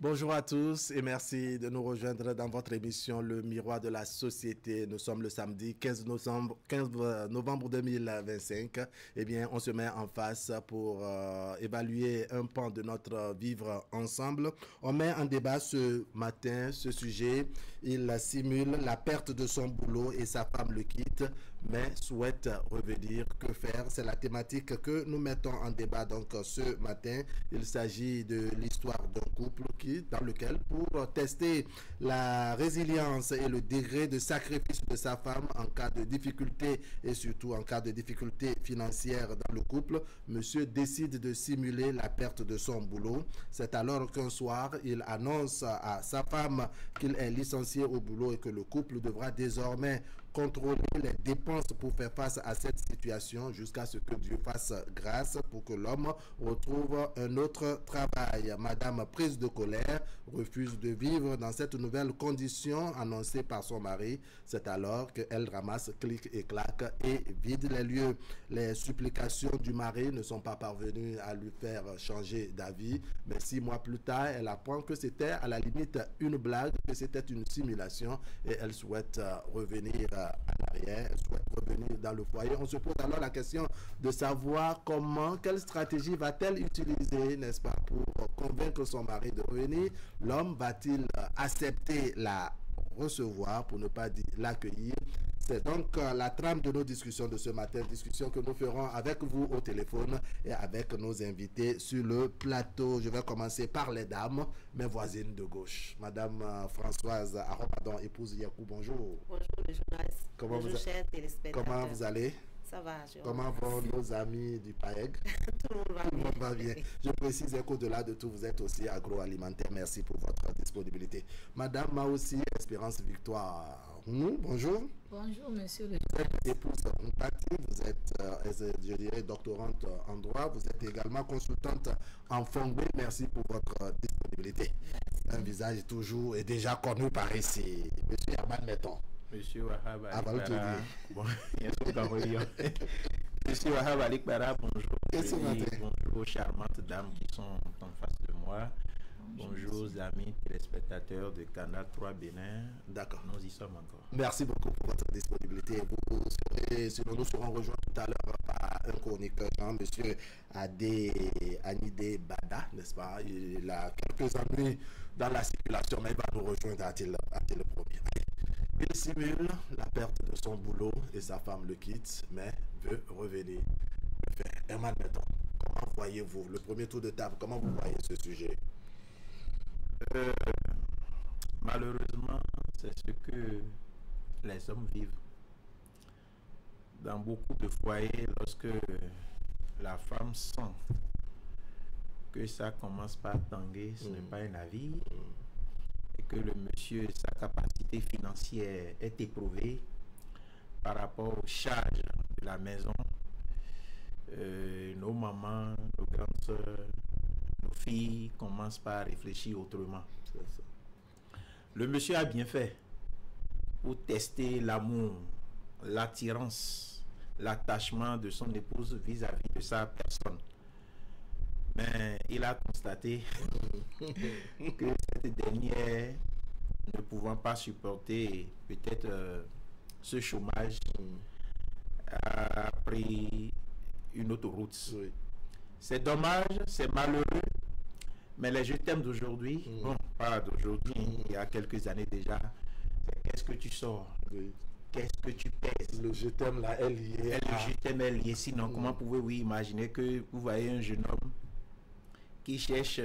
Bonjour à tous et merci de nous rejoindre dans votre émission Le Miroir de la Société. Nous sommes le samedi 15 novembre 2025. Eh bien, on se met en face pour évaluer un pan de notre vivre ensemble. On met en débat ce matin ce sujet. Il simule la perte de son boulot et sa femme le quitte, mais souhaite revenir. Que faire? C'est la thématique que nous mettons en débat donc ce matin. Il s'agit de l'histoire d'un couple dans lequel, pour tester la résilience et le degré de sacrifice de sa femme en cas de difficulté et surtout en cas de difficulté financière dans le couple, monsieur décide de simuler la perte de son boulot. C'est alors qu'un soir, il annonce à sa femme qu'il est licencié au boulot et que le couple devra désormais contrôler les dépenses pour faire face à cette situation jusqu'à ce que Dieu fasse grâce pour que l'homme retrouve un autre travail. Madame, prise de colère, refuse de vivre dans cette nouvelle condition annoncée par son mari. C'est alors qu'elle ramasse clic et claque et vide les lieux. Les supplications du mari ne sont pas parvenues à lui faire changer d'avis, mais 6 mois plus tard, elle apprend que c'était à la limite une blague, que c'était une simulation et elle souhaite revenir à l'arrière, elle souhaite revenir dans le foyer. On se pose alors la question de savoir quelle stratégie va-t-elle utiliser, n'est-ce pas, pour convaincre son mari de revenir. L'homme va-t-il accepter la recevoir, pour ne pas dire l'accueillir? C'est donc la trame de nos discussions de ce matin, discussion que nous ferons avec vous au téléphone et avec nos invités sur le plateau. Je vais commencer par les dames, mes voisines de gauche. Madame Françoise Aromadon, épouse Yakou, bonjour. Bonjour les journalistes. Bonjour chers téléspectateurs. Comment vous allez? Ça va, comment vont nos amis du PAEG? Tout le monde va bien. Je précise qu'au-delà de tout, vous êtes aussi agroalimentaire. Merci pour votre disponibilité. Madame Maoussi, Espérance Victoire. Bonjour. Bonjour, monsieur le Vous êtes épouse Mpati, vous êtes, je dirais, doctorante en droit. Vous êtes également consultante en Fongbe. Merci pour votre disponibilité. Merci. Un visage toujours et déjà connu par ici. Monsieur Herman Metton. Monsieur Wahab Alikbara, Monsieur Wahab Alikbara, bonjour. Bonjour aux charmantes dames qui sont en face de moi. Bonjour aux amis téléspectateurs de Canal 3 Bénin. D'accord. Nous y sommes encore. Merci beaucoup pour votre disponibilité. Nous serons rejoints tout à l'heure par un chroniqueur, monsieur Anidé Bada, n'est-ce pas? Il a quelques années dans la circulation, mais il va nous rejoindre à-t-il le premier. Il simule la perte de son boulot et sa femme le quitte, mais veut revenir. Herman Metton, comment voyez-vous le premier tour de table? Comment vous voyez ce sujet? Malheureusement, c'est ce que les hommes vivent. Dans beaucoup de foyers, lorsque la femme sent que ça commence par tanguer, ce n'est pas un avis, et que le monsieur, sa capacité financière est éprouvée par rapport aux charges de la maison, nos mamans, nos grandes sœurs, nos filles commencent par réfléchir autrement. Le monsieur a bien fait pour tester l'amour, l'attirance, l'attachement de son épouse vis-à-vis de sa personne. Mais il a constaté que cette dernière, ne pouvant pas supporter peut-être ce chômage, a pris une autre route. Oui. C'est dommage, c'est malheureux, mais les je t'aime d'aujourd'hui, bon, pas d'aujourd'hui, il y a quelques années déjà, qu'est-ce que tu sors? Oui. Qu'est-ce que tu pèses? Le je t'aime là est lié. Le je t'aime est lié. Sinon, comment pouvez-vous imaginer que vous voyez un jeune homme qui cherche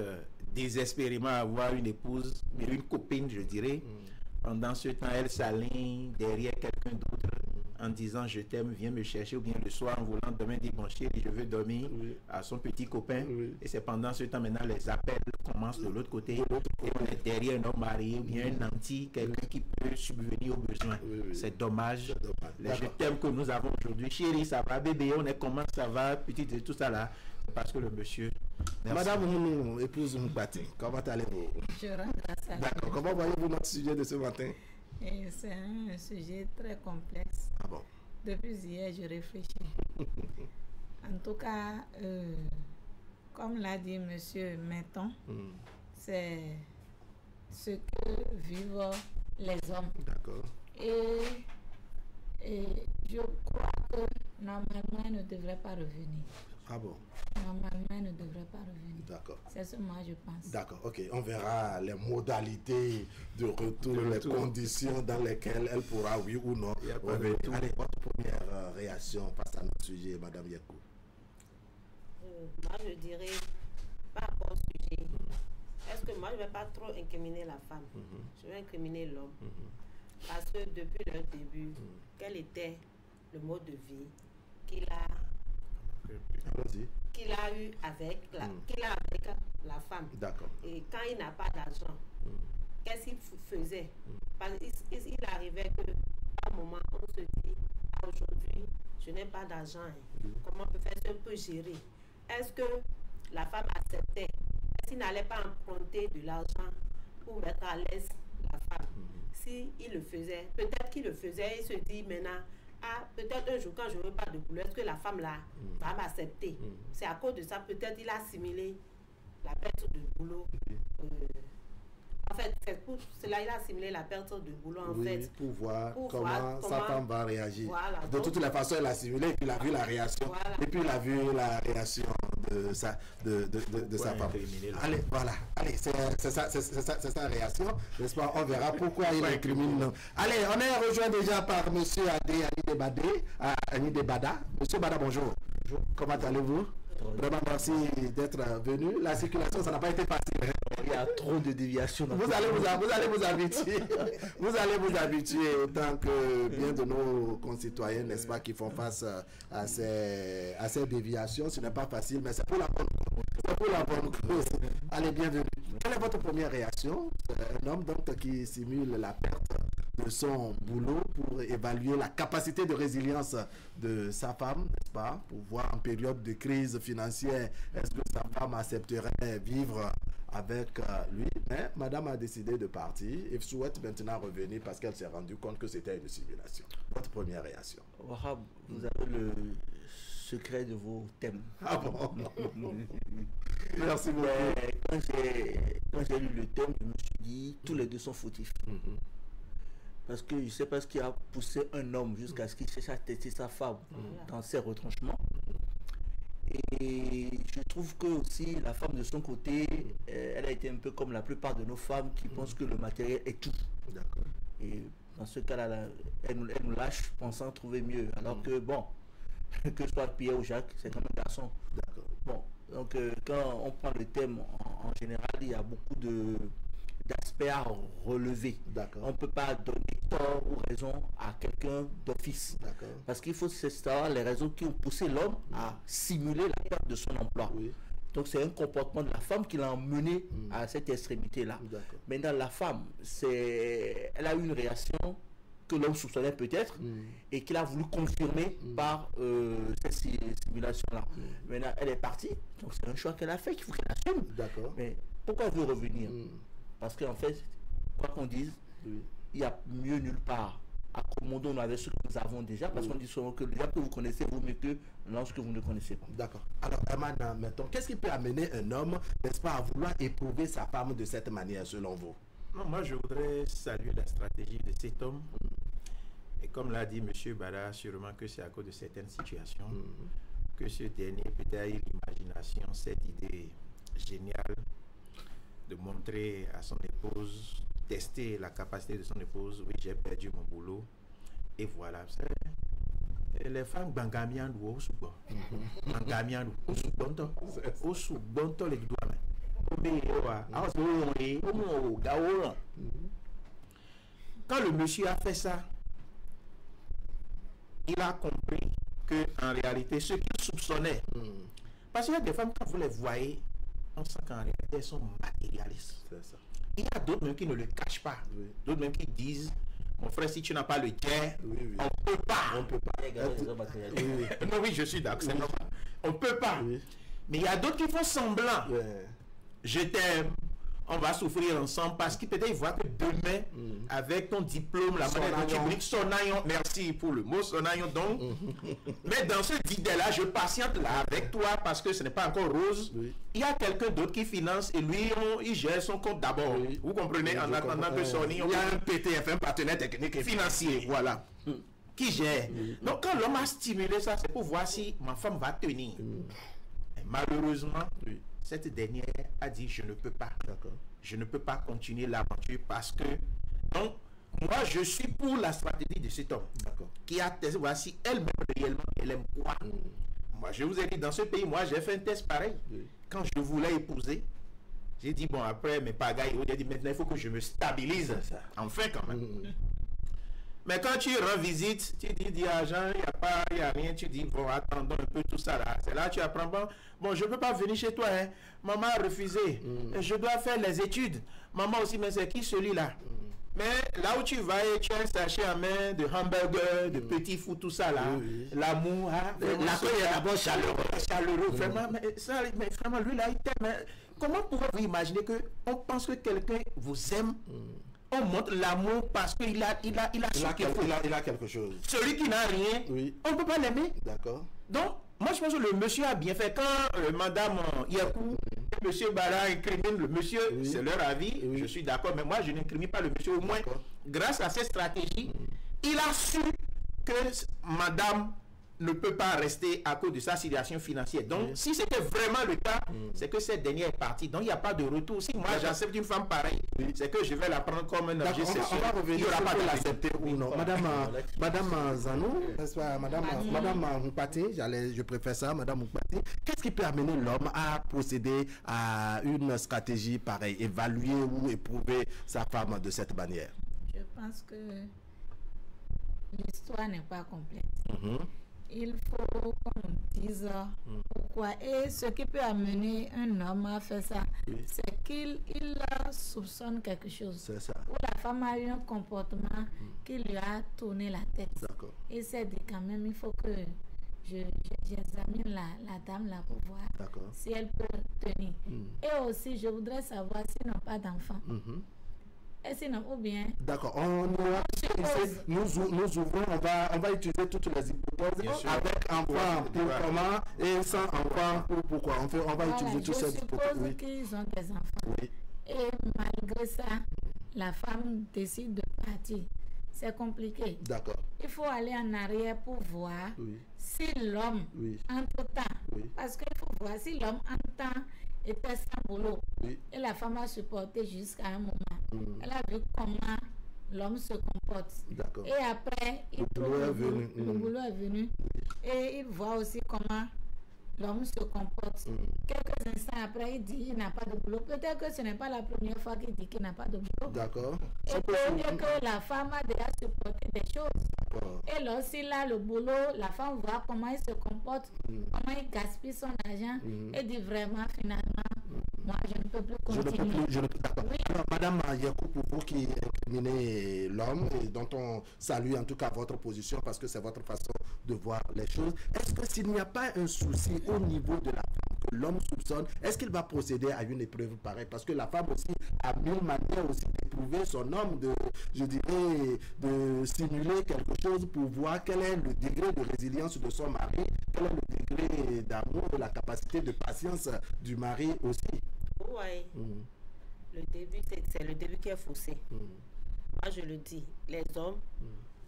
désespérément à avoir une épouse, mais une copine, je dirais. Pendant ce temps, elle s'aligne derrière quelqu'un d'autre en disant je t'aime, viens me chercher, ou bien le soir en voulant demain dire bon chéri, je veux dormir à son petit copain. Et c'est pendant ce temps maintenant les appels commencent de l'autre côté. Et on est derrière un homme marié ou bien un anti, quelqu'un qui peut subvenir aux besoins. C'est dommage. Les je t'aime que nous avons aujourd'hui, chéri, ça va, bébé, on est comment, ça va, petite et tout ça là. C'est parce que le monsieur. Merci. Madame Mounou, épouse Mpati, comment allez-vous? Je rentre à ça. D'accord, comment voyez-vous notre sujet de ce matin? C'est un sujet très complexe. Ah bon? Depuis hier, je réfléchis. En tout cas, comme l'a dit monsieur Metton, c'est ce que vivent les hommes. D'accord. Et je crois que normalement, il ne devrait pas revenir. Ah bon? Normalement, il ne devrait pas revenir. D'accord. C'est ce que moi je pense. D'accord, ok. On verra les modalités de retour, les conditions dans lesquelles elle pourra, oui ou non. Allez, votre première réaction face à notre sujet, Madame Yekou. Moi, je dirais, par rapport au sujet, est-ce que moi, je ne vais pas trop incriminer la femme? Je vais incriminer l'homme. Parce que depuis le début, quel était le mode de vie qu'il a eu avec la femme? D'accord. Et quand il n'a pas d'argent, qu'est-ce qu'il faisait? Parce qu'il arrivait que, à un moment, on se dit, aujourd'hui, je n'ai pas d'argent. Comment on peut faire ça? On peut gérer. Est-ce que la femme acceptait? Est-ce qu'il n'allait pas emprunter de l'argent pour mettre à l'aise la femme? Si il le faisait, peut-être qu'il le faisait, il se dit maintenant, peut-être un jour quand je n'aurai pas de boulot, est-ce que la femme là va m'accepter? C'est à cause de ça, peut-être il a assimilé la perte de boulot. En fait, c'est pour cela il a assimilé la perte de boulot en fait. Pour voir comment sa femme va réagir. Voilà, de toutes les façons, elle a assimilé et puis il a vu la réaction. Voilà. Et puis il a vu la réaction de sa femme. Allez, voilà. Allez, c'est sa réaction. N'est-ce pas? On verra pourquoi il incrimine. Allez, on est rejoint déjà par M. Ani Debada. Monsieur Bada, bonjour. Bonjour. Comment allez-vous? Vraiment, merci d'être venu. La circulation, ça n'a pas été facile. Il y a trop de déviations. Vous allez vous habituer. Vous allez vous habituer autant que bien de nos concitoyens, n'est-ce pas, qui font face à ces déviations. Ce n'est pas facile, mais c'est pour la bonne cause. Allez, bienvenue. Quelle est votre première réaction? Un homme donc qui simule la perte de son boulot pour évaluer la capacité de résilience de sa femme, n'est-ce pas, pour voir en période de crise financière, est-ce que sa femme accepterait vivre avec lui. Mais madame a décidé de partir et souhaite maintenant revenir parce qu'elle s'est rendue compte que c'était une simulation. Votre première réaction? Wahab, vous avez le secret de vos thèmes. Ah bon? Merci beaucoup. Quand j'ai lu le thème, je me suis dit, tous les deux sont fautifs. Parce que je ne sais pas ce qui a poussé un homme jusqu'à ce qu'il cherche à tester sa femme dans ses retranchements. Et je trouve que aussi la femme de son côté, elle a été un peu comme la plupart de nos femmes qui pensent que le matériel est tout. D'accord. Et dans ce cas-là, elle nous lâche pensant trouver mieux. Alors que bon, que ce soit Pierre ou Jacques, c'est quand même un garçon. D'accord. Bon, donc quand on prend le thème en général, il y a beaucoup d'aspects à relever. On ne peut pas donner tort ou raison à quelqu'un d'office. Parce qu'il faut savoir les raisons qui ont poussé l'homme à simuler la perte de son emploi. Oui. Donc c'est un comportement de la femme qui l'a emmené à cette extrémité-là. Maintenant, la femme, elle a eu une réaction que l'homme soupçonnait peut-être et qu'il a voulu confirmer par cette simulation-là. Maintenant, elle est partie. Donc c'est un choix qu'elle a fait, qu'il faut qu'elle assume. Mais pourquoi elle veut revenir? Parce qu'en fait, quoi qu'on dise, il y a mieux nulle part. Accommodons-nous avec ce que nous avons déjà, parce qu'on dit souvent que déjà que vous connaissez vaut mieux que lorsque vous ne connaissez pas. D'accord. Alors, madame, mettons, qu'est-ce qui peut amener un homme, n'est-ce pas, à vouloir éprouver sa femme de cette manière, selon vous? Non, moi, je voudrais saluer la stratégie de cet homme. Et comme l'a dit M. Bada, sûrement que c'est à cause de certaines situations que ce dernier peut-être eu l'imagination, cette idée géniale de montrer à son épouse, tester la capacité de son épouse. Oui, j'ai perdu mon boulot. Et voilà. Les femmes bangamian ou au soubon. Bangamian ou soubonto. Au soubonto les doigts. Quand le monsieur a fait ça, il a compris que en réalité, ce qu'il soupçonnait, parce qu'il y a des femmes, quand vous les voyez, on sent qu'en réalité, elles sont matérialistes. Ça. Il y a d'autres même qui ne le cachent pas. D'autres même qui disent, mon frère, si tu n'as pas le jet, on ne peut pas. On peut pas. Non, oui, je suis d'accord, c'est normal. On ne peut pas. Mais il y a d'autres qui font semblant. Je t'aime, on va souffrir ensemble parce qu'il peut-être voit que demain, avec ton diplôme, la manière dont tu briques, sonaillon, merci pour le mot sonaillon, donc. Mais dans ce vide-là, je patiente là avec toi parce que ce n'est pas encore rose. Oui. Il y a quelqu'un d'autre qui finance et lui, il gère son compte d'abord. Oui. Vous comprenez, en attendant que Sony, il y a un PTF, un partenaire technique et financier, voilà, qui gère. Donc quand l'homme a stimulé ça, c'est pour voir si ma femme va tenir. Et malheureusement, cette dernière a dit je ne peux pas. Je ne peux pas continuer l'aventure parce que donc moi je suis pour la stratégie de cet homme qui a testé, voici elle-même réellement elle aime quoi. Moi je vous ai dit dans ce pays, moi j'ai fait un test pareil. Quand je voulais épouser, j'ai dit bon après mes pagailles, j'ai dit maintenant il faut que je me stabilise. Enfin quand même. Mais quand tu rends visite, tu dis agent, il n'y a rien, tu dis bon attendons un peu tout ça là. C'est là que tu apprends bon je ne peux pas venir chez toi, hein. Maman a refusé, je dois faire les études. Maman aussi, mais c'est qui celui-là? Mais là où tu vas et tu as un sachet à main de hamburger, de petits fous, tout ça là, l'amour, l'accueil est d'abord chaleureux. Vraiment, mais vraiment lui là, il t'aime. Comment pouvez-vous imaginer qu'on pense que quelqu'un vous aime? On montre l'amour parce qu'il a quelque chose. Celui qui n'a rien, on ne peut pas l'aimer. D'accord. Donc, moi je pense que le monsieur a bien fait. Quand madame Yakou, monsieur Bara incrimine le monsieur, c'est leur avis, je suis d'accord, mais moi je n'incrimine pas le monsieur. Au moins, grâce à cette stratégie, il a su que madame ne peut pas rester à cause de sa situation financière. Donc, si c'était vraiment le cas, c'est que cette dernière est partie. Donc, il n'y a pas de retour. Si moi, j'accepte une femme pareille, c'est que je vais la prendre comme un objet sexuel. On va revenir sur l'accepter ou non. Madame Zanou, Madame Moupati, je préfère ça, Madame Moupati. Qu'est-ce qui peut amener l'homme à procéder à une stratégie pareille, évaluer ou éprouver sa femme de cette manière? Je pense que l'histoire n'est pas complète. Il faut qu'on dise pourquoi. Et ce qui peut amener un homme à faire ça, c'est qu'il soupçonne quelque chose. C'est ça. Ou la femme a eu un comportement qui lui a tourné la tête. Et s'est dit quand même, il faut que j'examine la dame là pour voir si elle peut tenir. Et aussi, je voudrais savoir s'ils n'ont pas d'enfant. Et sinon, ou bien... D'accord, nous ouvrons, on va utiliser toutes les hypothèses avec enfant pour comment et sans enfant pour pourquoi. On va utiliser toutes ces hypothèses. Je suppose qu'ils ont des enfants. Et malgré ça, la femme décide de partir. C'est compliqué. D'accord. Il faut aller en arrière pour voir si l'homme, entre-temps, parce qu'il faut voir si l'homme, entre-temps, était sans boulot. Et la femme a supporté jusqu'à un moment. Elle a vu comment l'homme se comporte. Et après, le boulot est venu. Et il voit aussi comment l'homme se comporte. Quelques instants après, il dit qu'il n'a pas de boulot. Peut-être que ce n'est pas la première fois qu'il dit qu'il n'a pas de boulot. D'accord. Et que la femme a déjà supporté des choses. Et lorsqu'il a le boulot, la femme voit comment il se comporte, comment il gaspille son argent, et dit vraiment, finalement, moi, je ne peux plus continuer. D'accord. Alors, Madame Yakou, pour vous qui incriminez l'homme, et dont on salue en tout cas votre position, parce que c'est votre façon de voir les choses, est-ce que s'il n'y a pas un souci au niveau de la femme que l'homme soupçonne, est-ce qu'il va procéder à une épreuve pareille? Parce que la femme aussi a mille manières aussi d'éprouver son homme, de simuler quelque chose pour voir quel est le degré de résilience de son mari, quel est le degré d'amour, de la capacité de patience du mari aussi. Oui. Le début, c'est le début qui est faussé. Moi, je le dis, les hommes,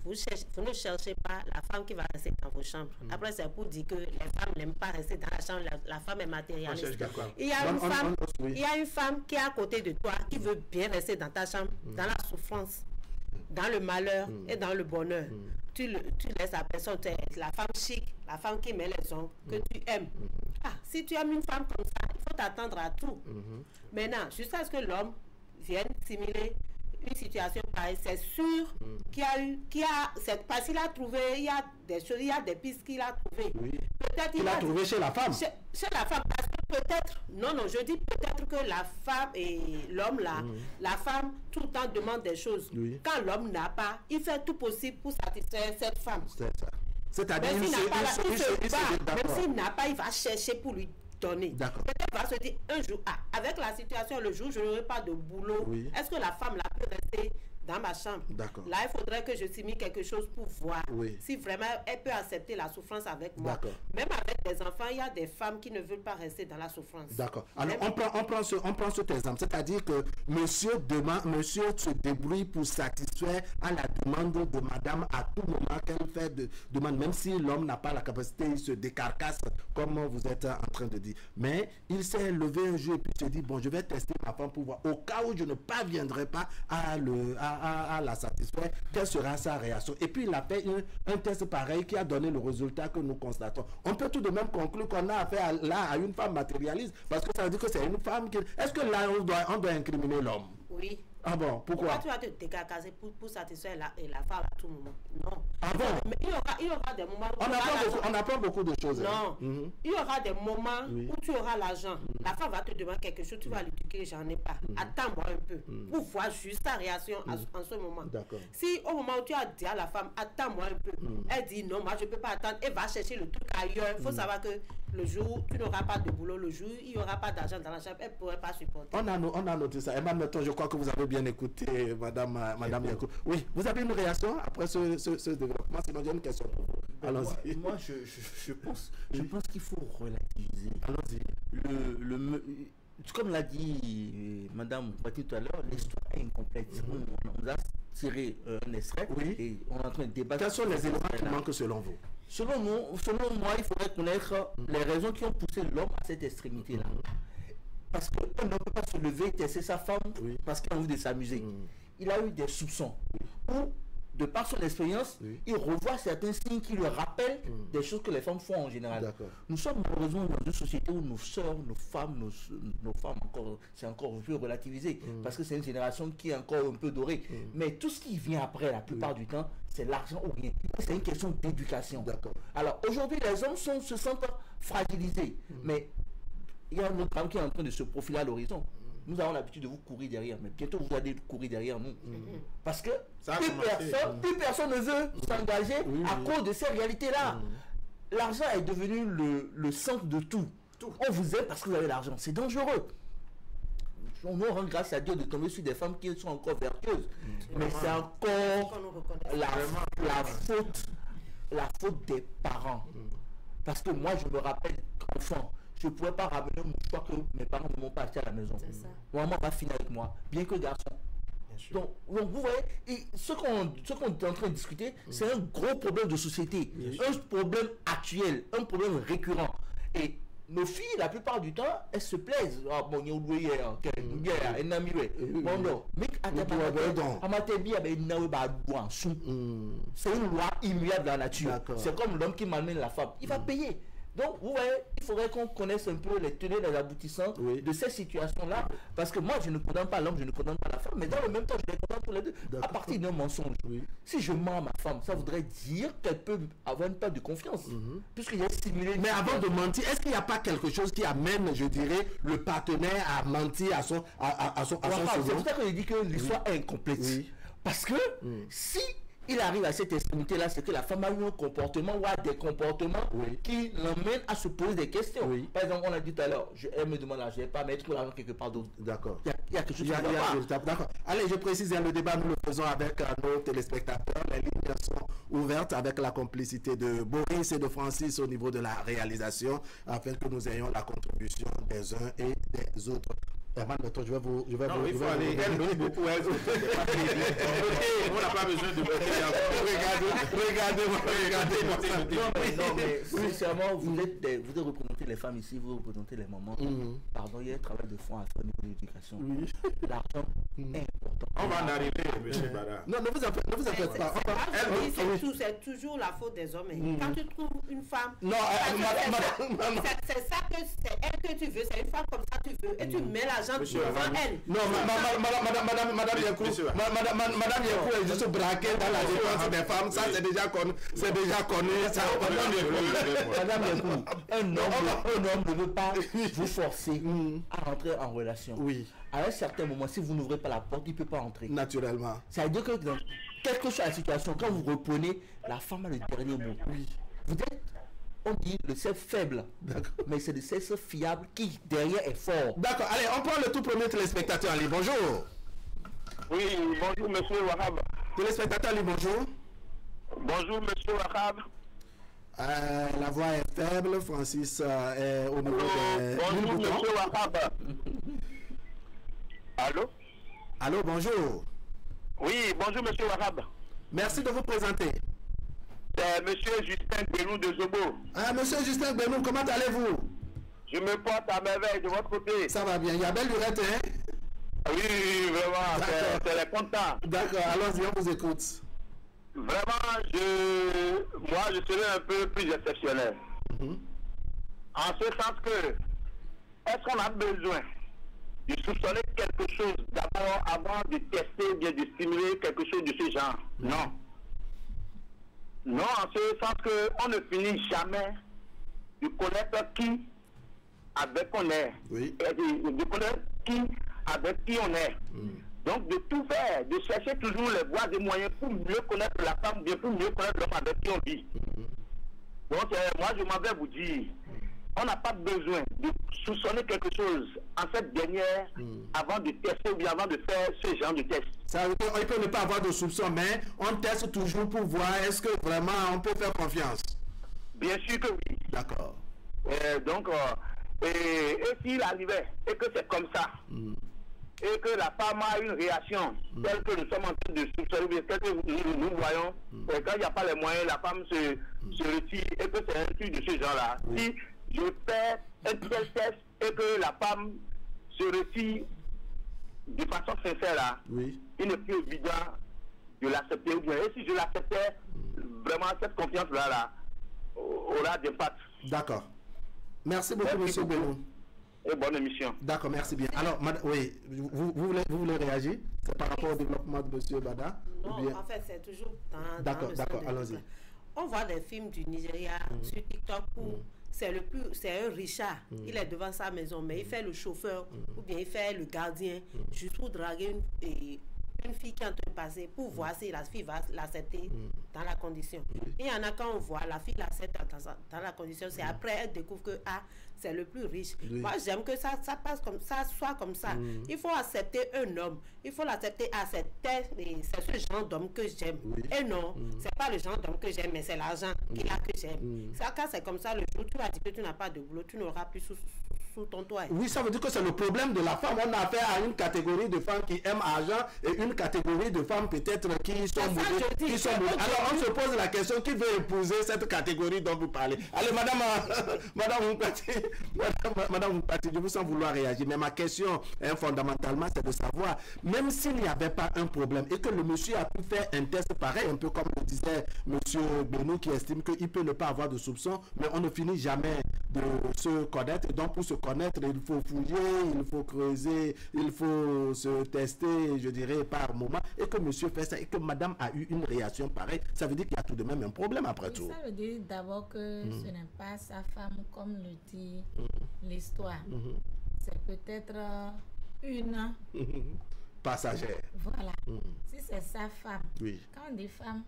vous ne cherchez pas la femme qui va rester dans vos chambres. Après, c'est pour dire que les femmes n'aiment pas rester dans la chambre, la femme est matérialiste. Il y a une femme qui est à côté de toi, qui veut bien rester dans ta chambre, dans la souffrance, dans le malheur et dans le bonheur. Tu laisses la personne, la femme chic, la femme qui met les ongles, que tu aimes. Si tu aimes une femme comme ça, il faut t'attendre à tout. Maintenant, jusqu'à ce que l'homme vienne simuler une situation pareille, c'est sûr parce qu'il a trouvé, il y a des choses, il y a des pistes qu'il a trouvées. Peut-être il a trouvé chez la femme. Chez la femme, parce que peut-être, je dis peut-être que la femme et l'homme là, la femme tout le temps demande des choses. Quand l'homme n'a pas, il fait tout possible pour satisfaire cette femme. C'est-à-dire, même s'il n'a pas, il va chercher pour lui donner. Peut-être va se dire un jour, avec la situation, le jour où je n'aurai pas de boulot, est-ce que la femme là peut rester dans ma chambre? Là, il faudrait que je simule quelque chose pour voir si vraiment elle peut accepter la souffrance avec moi. Même avec des enfants, il y a des femmes qui ne veulent pas rester dans la souffrance. D'accord. Alors, on prend cet exemple. C'est-à-dire que monsieur se débrouille pour satisfaire à la demande de madame à tout moment qu'elle fait de demande. Même si l'homme n'a pas la capacité, il se décarcasse, comme vous êtes en train de dire. Mais il s'est levé un jour et puis se dit, bon, je vais tester ma femme pour voir. Au cas où je ne parviendrai pas à la satisfaire, quelle sera sa réaction? Et puis il a fait un test pareil qui a donné le résultat que nous constatons. On peut tout de même conclure qu'on a affaire à une femme matérialiste, parce que ça veut dire que c'est une femme qui... Est-ce que là on doit incriminer l'homme? Oui. Ah bon, pourquoi tu vas te décarcasser pour satisfaire la femme à tout moment? Non. Ah bon? Mais il y aura des moments où on apprend beaucoup de choses. Non. Il y aura des moments où tu auras l'argent. La femme va te demander quelque chose, tu vas lui dire que j'en ai pas. Attends-moi un peu pour voir juste sa réaction en ce moment. Si au moment où tu as dit à la femme, attends-moi un peu, elle dit non, moi je peux pas attendre, elle va chercher le truc ailleurs. Il faut savoir que le jour où tu n'auras pas de boulot, le jour où il n'y aura pas d'argent dans la chambre, elle ne pourrait pas supporter. On a noté ça. Emma Meton, je crois que vous avez bien écouté, Madame Yakou. Oui, vous avez une réaction après ce développement? Sinon, j'ai une question pour vous. Allons-y. Moi, je pense qu'il faut relativiser. Allons-y. Comme l'a dit Madame Pati tout à l'heure, l'histoire est incomplète. On a tiré un extrait et on est en train de débattre. Quels sont les éléments qui manquent selon vous? Selon moi, il faudrait connaître les raisons qui ont poussé l'homme à cette extrémité-là. Parce qu'un homme ne peut pas se lever et tester sa femme parce qu'il a envie de s'amuser. Il a eu des soupçons. Ou, de par son expérience, il revoit certains signes qui lui rappellent des choses que les femmes font en général. Nous sommes malheureusement dans une société où nos sœurs, nos femmes encore, c'est encore un peu relativisé parce que c'est une génération qui est encore un peu dorée. Mais tout ce qui vient après, la plupart du temps, c'est l'argent ou rien. C'est une question d'éducation. Alors aujourd'hui, les hommes se sentent fragilisés. Mais il y a un autre homme qui est en train de se profiler à l'horizon. Nous avons l'habitude de vous courir derrière, mais bientôt vous allez courir derrière nous. Parce que plus personne ne veut s'engager à cause de ces réalités-là. L'argent est devenu le centre de tout. On vous aime parce que vous avez l'argent. C'est dangereux. On nous rend grâce à Dieu de tomber sur des femmes qui sont encore vertueuses. Mais c'est encore la faute des parents. Parce que moi, je me rappelle qu'enfant, je ne pourrais pas ramener un mouchoir que mes parents ne m'ont pas acheté à la maison. Maman va finir avec moi, bien que garçon. Donc vous voyez, ce qu'on est en train de discuter, c'est un gros problème de société, un problème actuel, un problème récurrent. Et nos filles, la plupart du temps, elles se plaisent. Ah bon, il y a un ami, bon non, mais c'est une loi immuable dans la nature. C'est comme l'homme qui malmène la femme, il va payer. Donc, vous voyez, il faudrait qu'on connaisse un peu les tenants et les aboutissants de ces situations-là. Parce que moi, je ne condamne pas l'homme, je ne condamne pas la femme, mais dans le même temps, je les condamne tous les deux. À partir d'un mensonge. Si je mens à ma femme, ça voudrait dire qu'elle peut avoir une perte de confiance. Puisqu'il y a simulé. Mais avant de mentir, est-ce qu'il n'y a pas quelque chose qui amène, je dirais, le partenaire à mentir à son C'est pour ça que je dis que l'histoire est incomplète. Parce que si il arrive à cette extrémité-là, c'est que la femme a eu un comportement ou a des comportements qui l'emmènent à se poser des questions. Par exemple, on a dit tout à l'heure, elle me demande là, je ne vais pas mettre l'argent quelque part d'autre. D'accord. Il y a quelque chose qui va pas. D'accord. Allez, je précise, le débat, nous le faisons avec nos téléspectateurs. Les lignes sont ouvertes avec la complicité de Boris et de Francis au niveau de la réalisation, afin que nous ayons la contribution des uns et des autres. Herman, je vais vous... il faut aller. Elle donne beaucoup. On n'a pas besoin de... Regardez. Non, mais sincèrement, vous représentez les femmes ici, vous représentez les mamans. Pardon, il y a un travail de fond à faire au niveau de l'éducation. L'argent est important. On va en arriver, M. Bada. Non, ne vous en faites pas. C'est toujours la faute des hommes. Quand tu trouves une femme... Non, c'est ça que c'est elle que tu veux. C'est une femme comme ça que tu veux. Et tu mets l'argent devant elle. Non, Madame Yakou est juste braquée dans la défense des femmes. Ça, c'est déjà connu. Madame Yakou, un homme ne veut pas vous forcer à rentrer en relation. À un certain moment, si vous n'ouvrez pas la porte, il ne peut pas entrer. Naturellement. Ça veut dire que dans quelle que soit la situation, quand vous reprenez, la femme a le dernier mot. Vous êtes on dit le sexe faible. Mais c'est le sexe fiable qui, derrière, est fort. D'accord. Allez, on prend le tout premier téléspectateur en ligne. Bonjour. Oui, bonjour, monsieur Wahab. Téléspectateur en ligne, bonjour. Bonjour, monsieur Wahab. La voix est faible. Francis est au niveau des... Bonjour, monsieur Wahab. Allô? Allô, bonjour. Oui, bonjour, monsieur Wahab. Merci de vous présenter. C'est monsieur Justin Benou de Zobo. Monsieur Justin Benou, comment allez-vous? Je me porte à merveille de votre côté. Ça va bien. Il y a belle lurette, hein? Oui, vraiment, c'est content. D'accord, allons-y, on vous écoute. Vraiment, moi, je serais un peu plus exceptionnel. En ce sens que, est-ce qu'on a besoin de soupçonner quelque chose d'abord avant de tester, bien de stimuler quelque chose de ce genre? Non. Non, en ce sens qu'on ne finit jamais de connaître qui avec on est. Oui. Et de connaître qui avec qui on est. Donc de tout faire, de chercher toujours les voies et moyens pour mieux connaître la femme, bien pour mieux connaître l'homme avec qui on vit. Donc moi je m'en vais vous dire, on n'a pas besoin de soupçonner quelque chose en cette dernière avant de tester ou bien avant de faire ce genre de test. Ça veut dire qu'on peut ne pas avoir de soupçon, mais on teste toujours pour voir est-ce que vraiment on peut faire confiance. Bien sûr que oui. D'accord. Donc, et s'il arrivait et que c'est comme ça, et que la femme a une réaction telle que nous sommes en train de soupçonner, telle que nous voyons, quand il n'y a pas les moyens, la femme se retire et que c'est un truc de ce genre-là. Si je fais un tel test et que la femme se retire de façon sincère là, il n'est plus évident de l'accepter. Et si je l'acceptais, vraiment cette confiance-là aura d'impact. D'accord. Merci beaucoup, monsieur Benou. Et bonne émission. D'accord, merci bien. Alors, oui, vous voulez réagir? C'est par rapport au développement de monsieur Bada? Non, bien... en fait, c'est toujours dans d'accord, allons-y. On voit des films du Nigeria sur TikTok où c'est un Richard. Il est devant sa maison, mais il fait le chauffeur ou bien il fait le gardien juste pour draguer une fille qui est en train de passer pour voir si la fille va l'accepter dans la condition. Et il y en a quand on voit la fille l'accepte dans la condition, c'est après elle découvre que c'est le plus riche. Moi j'aime que ça passe comme ça, soit comme ça. Il faut accepter un homme, il faut l'accepter à c'est ce genre d'homme que j'aime. Et non, c'est pas le genre d'homme que j'aime, mais c'est l'argent qu'il a que j'aime. Ça, quand c'est comme ça, le jour où tu vas dire que tu n'as pas de boulot, tu n'auras plus sous ton toit. Oui, ça veut dire que c'est le problème de la femme. On a affaire à une catégorie de femmes qui aiment l'argent et une catégorie de femmes peut-être qui sont mauvaises. Alors on se pose la question, qui veut épouser cette catégorie dont vous parlez? Allez, madame Mpati, je vous sens vouloir réagir, mais ma question fondamentalement c'est de savoir, même s'il n'y avait pas un problème et que le monsieur a pu faire un test pareil, un peu comme le disait monsieur Benou qui estime qu'il peut ne pas avoir de soupçons, mais on ne finit jamais de se connaître, et donc pour se connaître, il faut fouiller, il faut creuser, il faut se tester, je dirais, par moment, et que monsieur fait ça, et que madame a eu une réaction pareille, ça veut dire qu'il y a tout de même un problème après tout. Ça veut dire d'abord que ce n'est pas sa femme, comme le dit l'histoire. C'est peut-être une... passagère. Voilà. Si c'est sa femme, quand on dit femme,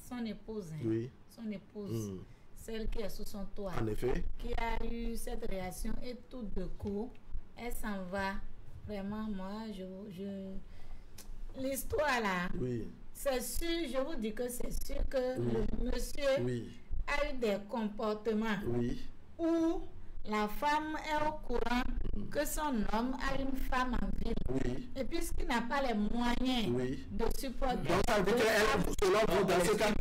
son épouse, son épouse, celle qui est sous son toit, en effet, qui a eu cette réaction et tout de coup, elle s'en va. Vraiment, moi, l'histoire là, c'est sûr, je vous dis que c'est sûr que le monsieur a eu des comportements où la femme est au courant que son homme a une femme en ville. Et puisqu'il n'a pas les moyens de supporter... Donc ça veut dire qu'elle, selon vous, dans ce cas,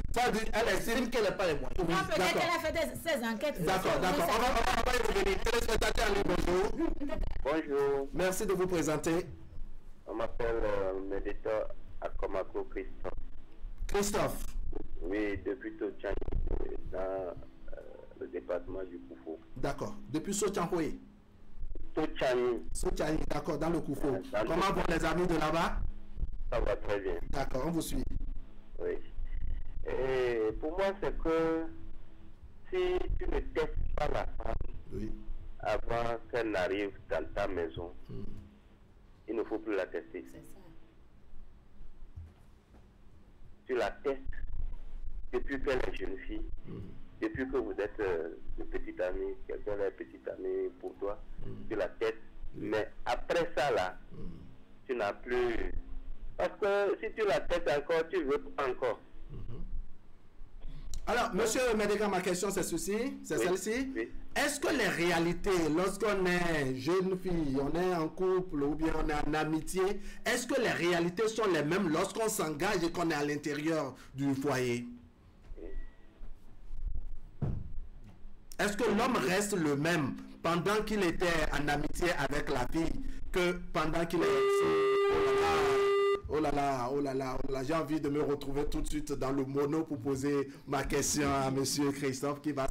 elle estime qu'elle n'a pas les moyens. Non, peut-être qu'elle a fait ses enquêtes. D'accord. On va y revenir. Téléspectateur, bonjour. Bonjour. Merci de vous présenter. On m'appelle Méditeur Akomako Christophe. Christophe. Oui, depuis Sochani, dans le département du Koufou. D'accord. Depuis Sochani. Sochani, d'accord, dans le Koufou. Comment vont les amis de là-bas? Ça va très bien. D'accord, on vous suit. Oui. Et pour moi, c'est que si tu ne testes pas la femme avant qu'elle n'arrive dans ta maison, il ne faut plus la tester. C'est ça. Tu la testes depuis qu'elle est jeune fille depuis que vous êtes une petite amie, quelqu'un est petit ami pour toi, tu la tête. Mais après ça, là, tu n'as plus... Parce que si tu la têtes encore, tu veux pas encore. Alors, monsieur Medega, ma question c'est ceci, celle-ci. Oui. Est-ce que les réalités, lorsqu'on est jeune fille, on est en couple ou bien on est en amitié, est-ce que les réalités sont les mêmes lorsqu'on s'engage et qu'on est à l'intérieur du foyer? Est-ce que l'homme reste le même pendant qu'il était en amitié avec la fille que pendant qu'il est... Oh là là, j'ai envie de me retrouver tout de suite dans le mono pour poser ma question à monsieur Christophe qui va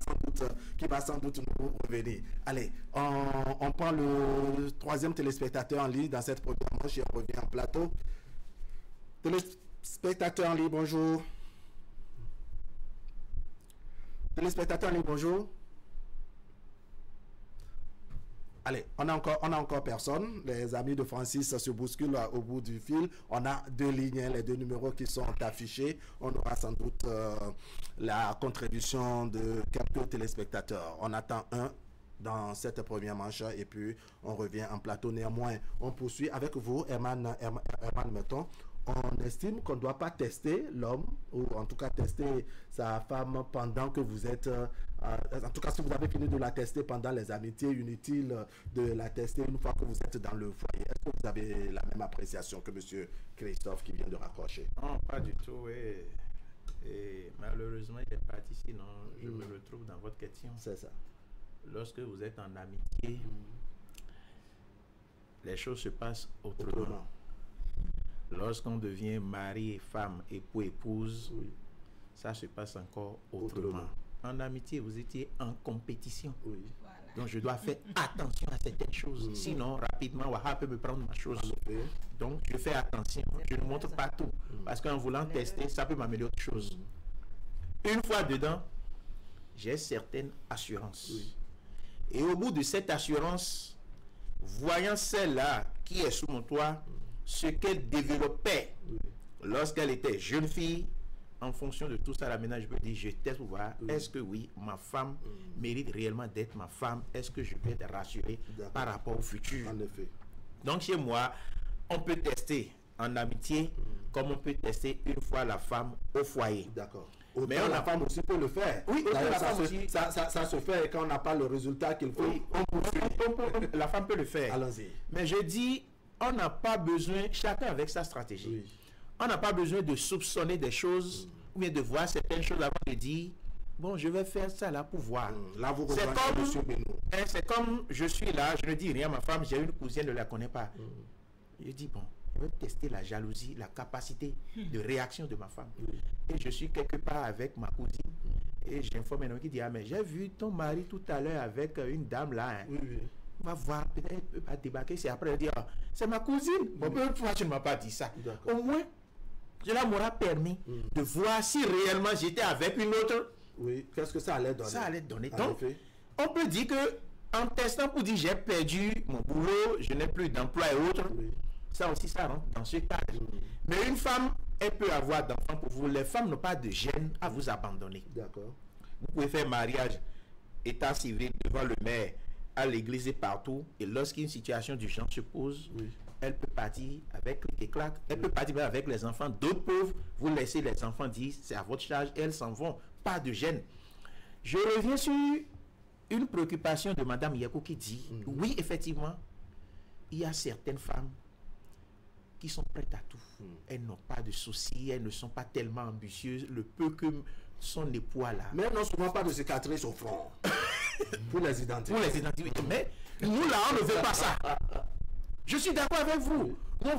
sans doute nous revenir. Allez, on prend le troisième téléspectateur en ligne dans cette première manche et on revient en plateau. Téléspectateur en ligne, bonjour. Téléspectateur en ligne, bonjour. Allez, on n'a encore personne. Les amis de Francis se bousculent au bout du fil. On a deux lignes, les deux numéros qui sont affichés. On aura sans doute la contribution de quelques téléspectateurs. On attend un dans cette première manche et puis on revient en plateau. Néanmoins, on poursuit avec vous, Herman Meton. On estime qu'on ne doit pas tester l'homme, ou en tout cas tester sa femme pendant que vous êtes... en tout cas, si vous avez fini de la tester pendant les amitiés, inutile de la tester une fois que vous êtes dans le foyer. Est-ce que vous avez la même appréciation que M. Christophe qui vient de raccrocher? Non, pas du tout. Et malheureusement, il est parti, sinon je me retrouve dans votre question. C'est ça. Lorsque vous êtes en amitié, les choses se passent autrement. Lorsqu'on devient mari et femme, époux, épouse, ça se passe encore autrement. En amitié, vous étiez en compétition. Voilà. Donc, je dois faire attention à certaines choses. Sinon, rapidement, Waha peut me prendre ma chose. Donc, je fais attention. Je ne montre pas tout. Parce qu'en voulant tester, ça peut m'amener autre chose. Une fois dedans, j'ai certaines assurances. Et au bout de cette assurance, voyant celle-là qui est sous mon toit, ce qu'elle développait lorsqu'elle était jeune fille, en fonction de tout ça, là, maintenant, je me dis, je teste pour voir, est-ce que oui, ma femme mérite réellement d'être ma femme? Est-ce que je peux être rassuré par rapport au futur? En effet. Donc, chez moi, on peut tester en amitié, comme on peut tester une fois la femme au foyer. D'accord. Mais la femme aussi peut le faire. Oui, ça se fait quand on n'a pas le résultat qu'il faut. Oui, la femme peut le faire. Allons-y. Mais je dis, on n'a pas besoin, chacun avec sa stratégie. On n'a pas besoin de soupçonner des choses ou bien de voir certaines choses avant de dire, bon, je vais faire ça là pour voir. Là, vous c'est comme je suis là, je ne dis rien à ma femme, j'ai une cousine, je ne la connais pas. Je dis, bon, je vais tester la jalousie, la capacité de réaction de ma femme. Et je suis quelque part avec ma cousine. Et j'informe un homme qui dit, ah, mais j'ai vu ton mari tout à l'heure avec une dame là. On va voir, peut-être elle peut pas débarquer, c'est après elle dire, ah, c'est ma cousine. Bon, pourquoi tu ne m'as pas dit ça? Au moins, cela m'aura permis de voir si réellement j'étais avec une autre. Oui, qu'est-ce que ça allait donner? Ça allait donner. Donc, on peut dire que en testant pour dire j'ai perdu mon boulot, je n'ai plus d'emploi et autres, ça aussi, ça rentre dans ce cadre. Mais une femme, elle peut avoir d'enfants pour vous. Les femmes n'ont pas de gêne à vous abandonner. D'accord. Vous pouvez faire mariage, état civil devant le maire, à l'église et partout. Et lorsqu'une situation d'urgence se pose, elle peut partir avec clic et clac. Elle peut partir avec les enfants d'autres pauvres. Vous laissez les enfants dire c'est à votre charge. Elles s'en vont. Pas de gêne. Je reviens sur une préoccupation de Mme Yakou qui dit oui, effectivement, il y a certaines femmes qui sont prêtes à tout. Elles n'ont pas de soucis. Elles ne sont pas tellement ambitieuses. Le peu que son époux a là. Mais elles n'ont souvent pas de cicatrices au front. Pour les identités. Pour les identités. Mais nous, là, on ne veut pas ça. Je suis d'accord avec vous. On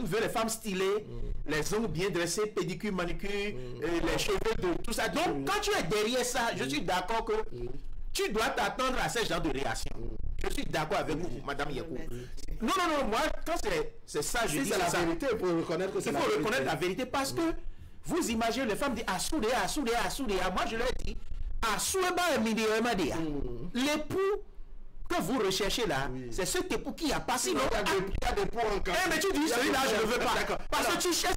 veut les femmes stylées, les ongles bien dressés, pédicure, manicure, les cheveux, de tout ça. Donc, quand tu es derrière ça, je suis d'accord que tu dois t'attendre à ce genre de réaction. Je suis d'accord avec vous, Madame Yakou. Non, moi, quand c'est ça, je dis c'est la vérité, il faut reconnaître que c'est la vérité. Il faut reconnaître la vérité parce que vous imaginez les femmes disent Assoudé. Moi, je leur dis L'époux, que vous recherchez là, c'est ce époux qui a passé. Il y a des points encore. Mais tu dis celui-là, je ne veux pas. Parce que tu cherches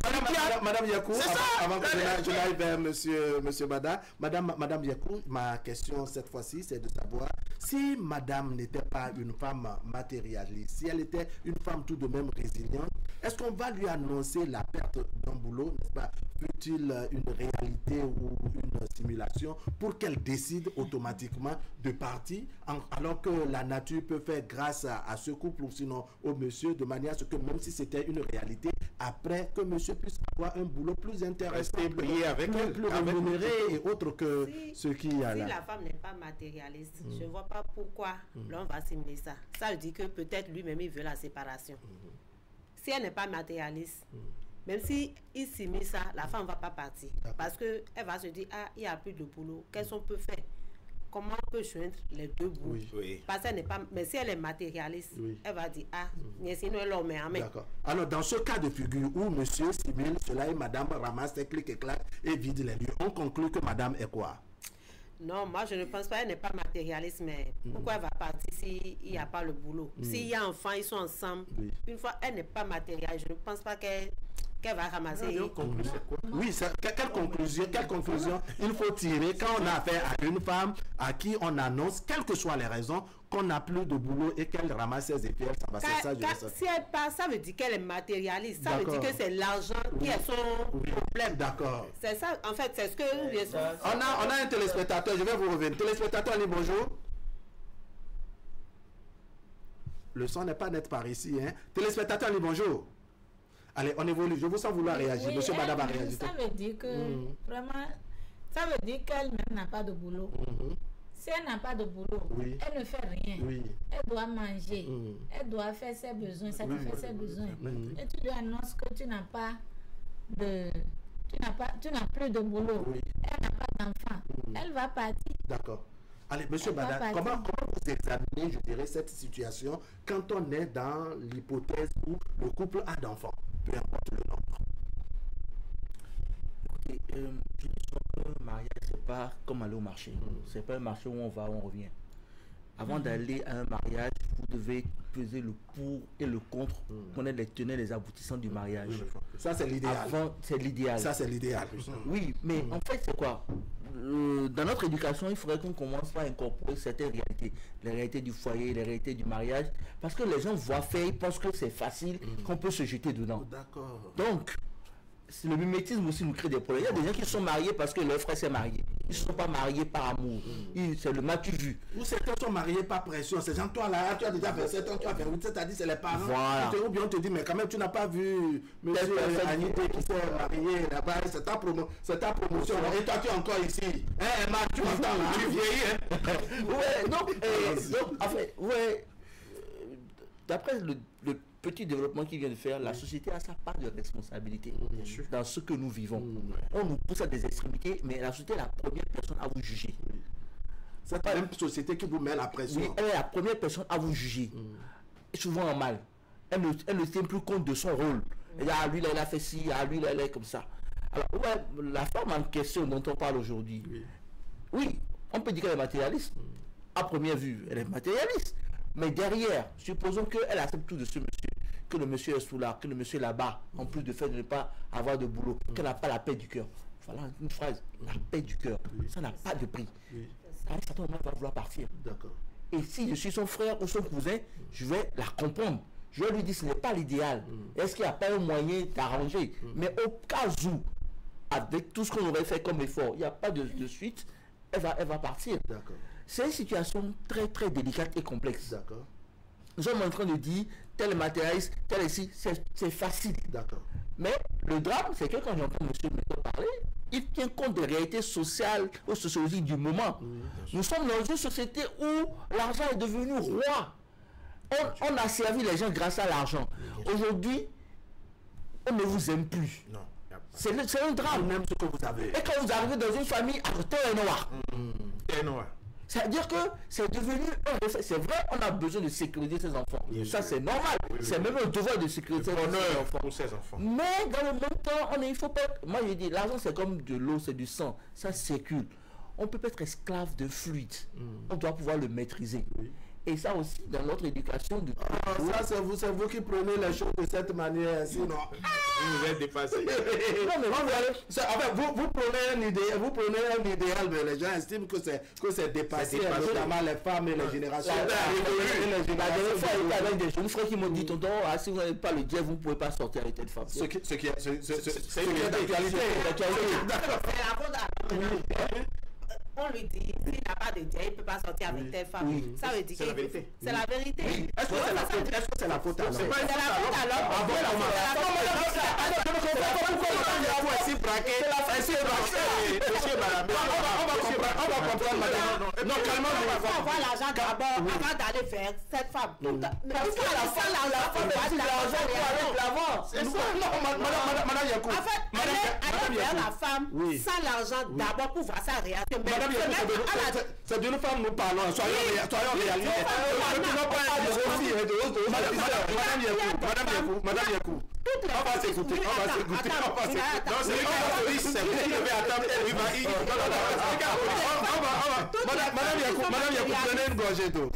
Madame Yakou, c'est ça. Avant que je n'aille vers monsieur Bada. Madame Yakou, ma question cette fois-ci, c'est de savoir si madame n'était pas une femme matérialiste, si elle était une femme tout de même résiliente, est-ce qu'on va lui annoncer la perte d'un boulot, n'est-ce pas? Fut-il une réalité ou une simulation pour qu'elle décide automatiquement de partir, alors que la nature peut faire grâce à ce couple ou sinon au monsieur, de manière à ce que même si c'était une réalité, après que monsieur puisse avoir un boulot plus intéressant, payé avec plus rémunéré et autre que ce qu'il y a là. Si la femme n'est pas matérialiste, je ne vois pas pourquoi l'homme va simuler ça. Ça veut dire que peut-être lui-même il veut la séparation. Si elle n'est pas matérialiste, même si il simule ça, la femme ne va pas partir. Parce qu'elle va se dire, ah, il n'y a plus de boulot. Qu'est-ce qu'on peut faire? Comment on peut joindre les deux bouts? Parce qu'elle n'est pas... Mais si elle est matérialiste, elle va dire, ah, sinon elle l'homme. D'accord. Alors, dans ce cas de figure où monsieur simule cela et madame ramasse ses clics et claques et vide les lieux, on conclut que madame est quoi? Non, moi je ne pense pas, elle n'est pas matérialiste, mais pourquoi elle va partir s'il n'y a pas le boulot? S'il y a enfants, ils sont ensemble. Une fois, elle n'est pas matérialiste, je ne pense pas qu'elle va ramasser. Oui, quelle conclusion il faut tirer quand on a affaire à une femme à qui on annonce, quelles que soient les raisons, qu'on n'a plus de boulot et qu'elle ramasse ses effets, ça va c'est ça. Si elle part, ça veut dire qu'elle est matérialiste. Ça veut dire que c'est l'argent qui est son problème. D'accord. C'est ça, en fait, c'est ce que... On a un téléspectateur, je vais vous revenir. Téléspectateur, allez, bonjour. Le son n'est pas net par ici. Hein. Téléspectateur, allez, bonjour. Allez, on évolue. Je vous sens vouloir réagir. Oui, monsieur, madame a réagi. Ça veut dire que, vraiment, ça veut dire qu'elle-même n'a pas de boulot. Si elle n'a pas de boulot, elle ne fait rien. Elle doit manger. Elle doit faire ses besoins, satisfaire ses besoins. Et tu lui annonces que tu n'as pas de... Tu n'as plus de boulot. Elle n'a pas d'enfant. Elle va partir. D'accord. Allez, monsieur Bada, comment vous examinez, je dirais, cette situation quand on est dans l'hypothèse où le couple a d'enfants, peu importe le nombre? Écoutez, je dis que le mariage, c'est pas comme aller au marché. C'est pas un marché où on va, on revient. Avant d'aller à un mariage, vous devez peser le pour et le contre, connaître les tenants et les aboutissants du mariage. Ça, c'est l'idéal. C'est l'idéal. Ça, c'est l'idéal. Oui, mais en fait, c'est quoi? Dans notre éducation, il faudrait qu'on commence par incorporer certaines réalités. Les réalités du foyer, les réalités du mariage. Parce que les gens voient faire, ils pensent que c'est facile, qu'on peut se jeter dedans. D'accord. Donc, le mimétisme aussi nous crée des problèmes. Il y a des gens qui sont mariés parce que leur frère s'est marié. Ils ne sont pas mariés par amour. C'est le matu vu. Ou certains sont mariés par pression. C'est genre, toi là, tu as déjà fait 7 ans, tu as fait 8, c'est-à-dire c'est les parents. Voilà. Ou bien on te dit, mais quand même, tu n'as pas vu monsieur Anité qui s'est marié là-bas. C'est ta promotion. Et toi, tu es encore ici. Tu m'entends là? Tu vieillis. Ouais, donc, en fait, d'après le petit développement qu'il vient de faire, la société a sa part de responsabilité dans ce que nous vivons. On nous pousse à des extrémités, mais la société est la première personne à vous juger. C'est pas la même société qui vous met la pression. Oui, elle est la première personne à vous juger. Et souvent en mal. Elle ne tient plus compte de son rôle. Et là, lui, là, il a fait ci, lui, là, il est comme ça. Alors, la femme en question dont on parle aujourd'hui, oui, on peut dire qu'elle est matérialiste. À première vue, elle est matérialiste. Mais derrière, supposons qu'elle accepte tout de ce monsieur, que le monsieur est sous là, que le monsieur est là-bas, en plus de fait de ne pas avoir de boulot, qu'elle n'a pas la paix du cœur. Voilà une phrase, la paix du cœur. Ça n'a pas de prix. À un certain moment, elle va vouloir partir. D'accord. Et si je suis son frère ou son cousin, je vais la comprendre. Je vais lui dire ce n'est pas l'idéal. Est-ce qu'il n'y a pas un moyen d'arranger? Mais au cas où, avec tout ce qu'on aurait fait comme effort, il n'y a pas de suite, elle va partir. D'accord. C'est une situation très très délicate et complexe. D'accord. Nous sommes en train de dire tel matérialiste, tel ici, c'est facile. D'accord. Mais le drame, c'est que quand j'entends M. Méthode parler, il tient compte des réalités sociales ou sociologiques du moment. Nous sommes dans une société où l'argent est devenu roi. On a servi les gens grâce à l'argent. Aujourd'hui, on ne vous aime plus. Non. C'est un drame. Même ce que vous avez. Et quand vous arrivez dans une famille, tout est noir. noir. C'est-à-dire que c'est devenu un reflet. C'est vrai, on a besoin de sécuriser ses enfants. Ça, c'est normal. C'est même un devoir de sécurité ses enfants. Mais dans le même temps, il faut pas... Moi, je dis, l'argent, c'est comme de l'eau, c'est du sang. Ça circule. On peut pas être esclave de fluide. On doit pouvoir le maîtriser. Et ça aussi, dans notre éducation. Ça, c'est vous qui prenez les choses de cette manière. Sinon, vous êtes dépassé. Non, mais vous prenez un idéal, mais les gens estiment que c'est dépassé, notamment les femmes et les générations. La dernière fois, il y avait des jeunes frères qui m'ont dit, tonton, si vous n'avez pas le Dieu, vous ne pouvez pas sortir avec cette femme. Ce qui est d'actualité. On lui dit, s'il n'a pas de Dieu, il ne peut pas sortir avec telle femme. Ça veut dire que c'est la vérité. Est-ce que c'est la faute alors? C'est la faute alors. On va comprendre, madame. Non, calmement, on va avoir l'argent d'abord avant d'aller vers cette femme. Mais pourquoi la femme va l'argent avec l'avant? C'est ça. Madame Yakou. En fait, aller vers la femme sans l'argent d'abord pour voir sa réaction. C'est d'une femme nous parlons, soyons réalistes. Madame Yakou, on va s'écouter. Madame Yakou, prenez une gorgée d'eau.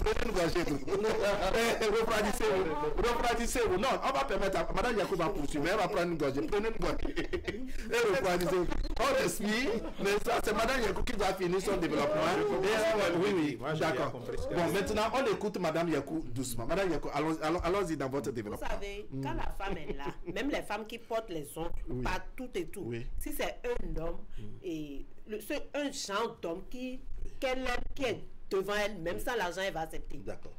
Refroidissez-vous. Non, on va permettre à Madame Yakou va poursuivre. Elle va prendre une gorgée. Prenez une gorgée. Et refroidissez-vous. On explique, mais ça, c'est Madame Yakou qui va finir son développement. Oui, d'accord. Bon, maintenant, on écoute Madame Yakou doucement. Madame Yakou, allons-y dans votre développement. Vous savez, quand la femme est là, même les femmes qui portent les ongles, pas tout et tout, si c'est un homme, et un genre d'homme qu'elle aime, qui est devant elle, même sans l'argent, elle va accepter. D'accord.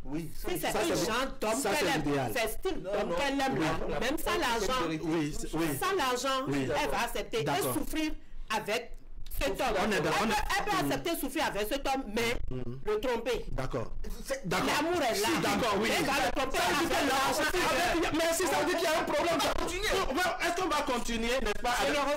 Oui, si c'est un genre d'homme qu'elle aime, c'est style d'homme qu'elle aime, même sans l'argent, sans l'argent, elle va accepter et souffrir avec cet homme. Elle peut accepter souffrir avec cet homme, mais le tromper. D'accord. L'amour est là. D'accord, oui. Elle va le tromper avec l'argent. Mais si ça veut dire qu'il y a un problème, est-ce qu'on va continuer, n'est-ce pas?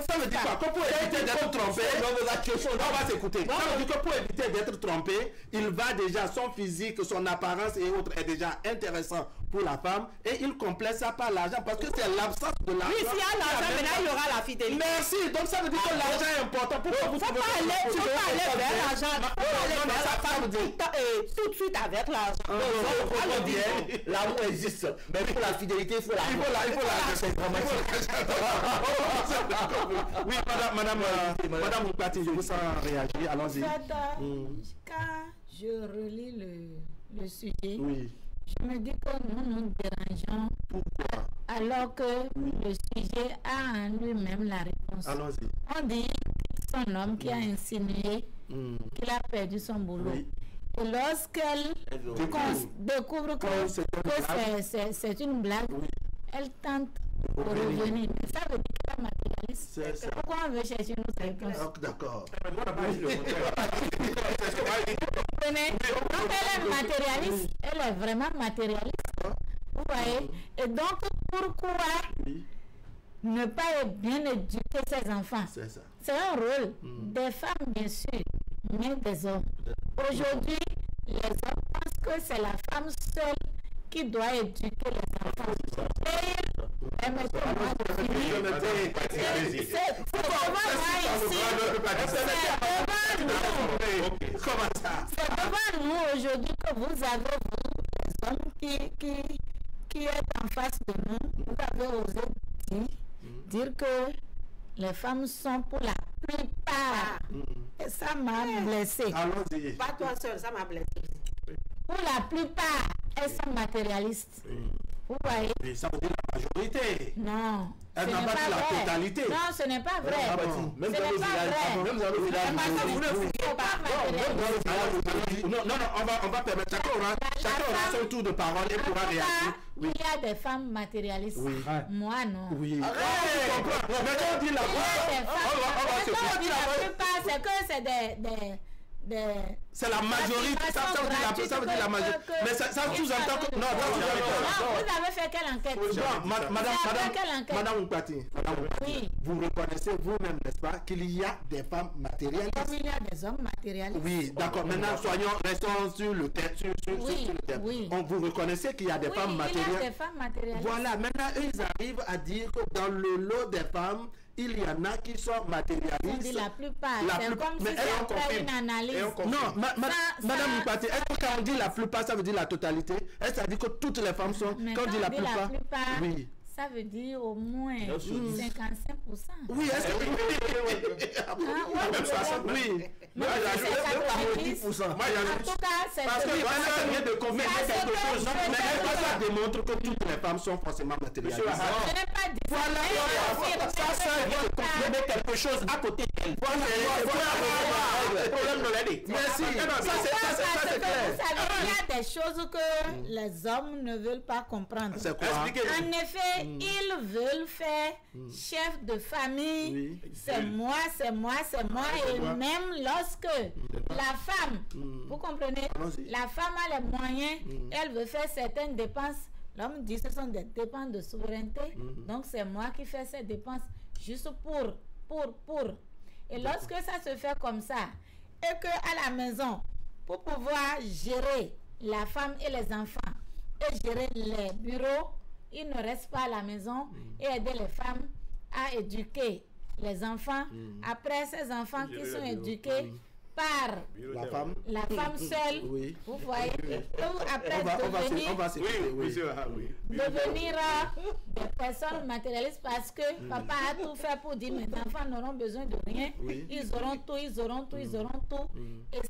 Ça veut dire quoi? Pour éviter d'être trompé, on va s'écouter. Ça veut dire que pour éviter d'être trompé, il va déjà, son physique, son apparence et autres est déjà intéressant pour la femme et il complète ça par l'argent parce que c'est l'absence de l'argent. Oui, s'il y a l'argent, maintenant il y aura la fidélité. Merci. Donc ça veut dire que l'argent est important. Pourquoi vous faut pas aller vers l'argent. Il faut aller vers la femme tout de suite avec l'argent. L'amour existe. Mais pour la fidélité, il faut l'argent. Il faut l'argent. Oui, madame Moukati, je vous sens réagir. Allons-y. Quand je relis le sujet, je me dis que nous dérangeons. Pourquoi? Alors que le sujet a en lui-même la réponse. Allons-y. On dit que son homme qui a insinué qu'il a perdu son boulot. Et lorsqu'elle découvre que c'est une blague, elle tente de revenir. Ça veut dire qu'elle est matérialiste. Pourquoi on veut chercher nos réponses? D'accord. Donc elle est matérialiste, elle est vraiment matérialiste. Vous voyez? Et donc pourquoi ne pas bien éduquer ses enfants? C'est un rôle des femmes bien sûr, mais des hommes. Aujourd'hui, les hommes pensent que c'est la femme seule qui doit éduquer les enfants. Permettez-moi de finir. C'est devant nous aujourd'hui que vous avez les hommes qui est en face de nous. Vous avez osé dire que les femmes sont pour la plupart. Et ça m'a blessé. Allons-y. Pas toi seul, ça m'a blessé. Pour la plupart, elles sont matérialistes. Vous voyez? Mais ça veut dire la majorité. Non. Elle n'a pas dit la totalité. Non, ce n'est pas vrai. Même ce n'est pas vrai. Même dans le village. Non, on va permettre. Chacun aura son tour de parole et pourra réagir. Il y a des femmes matérialistes. Moi, non. Oui. Quand on dit la plupart, c'est que c'est des c'est la majorité, ça veut dire la majorité. Mais ça sous-entend que... Non, vous avez fait quelle enquête? Madame Oupati, vous reconnaissez vous-même, n'est-ce pas, qu'il y a des femmes matérialistes? Comme il y a des hommes matérialistes. Oui, d'accord. Maintenant, restons sur le thème. Vous reconnaissez qu'il y a des femmes matérialistes? Il y a des femmes matérialistes. Voilà, maintenant, ils arrivent à dire que dans le lot des femmes, il y en a qui sont matérialistes. La plupart. C'est comme si c'était une analyse. Non, Madame Mpate, est-ce que quand on dit la plupart, ça veut dire la totalité? Est-ce que ça veut dire que toutes les femmes sont... Mais quand on dit la plupart, oui. Ça veut dire au moins 55%. Oui, est-ce que... Même 60%. Oui. Moi, il y a 10%. En tout cas, c'est... Parce que ça vient de confirmer quelque chose. Mais est-ce que ça démontre que toutes les femmes sont forcément matérialistes? Je n'ai pas dit voilà, ça vient de confirmer quelque chose à côté d'elle. Voilà le problème de l'année. Merci. Ça, c'est clair. Vous savez, il y a des choses que les hommes ne veulent pas comprendre. C'est quoi? En effet, ils veulent faire chef de famille. Oui. C'est moi. Et même lorsque la femme, vous comprenez, la femme a les moyens, elle veut faire certaines dépenses. L'homme dit que ce sont des dépenses de souveraineté. Donc c'est moi qui fais ces dépenses juste pour. Et lorsque ça se fait comme ça, et que à la maison, pour pouvoir gérer la femme et les enfants, et gérer les bureaux, il ne reste pas à la maison et aider les femmes à éduquer les enfants. Après, ces enfants qui sont éduqués par la femme seule, vous voyez, après devenir des personnes matérialistes parce que papa a tout fait pour dire mes enfants n'auront besoin de rien, ils auront tout. Et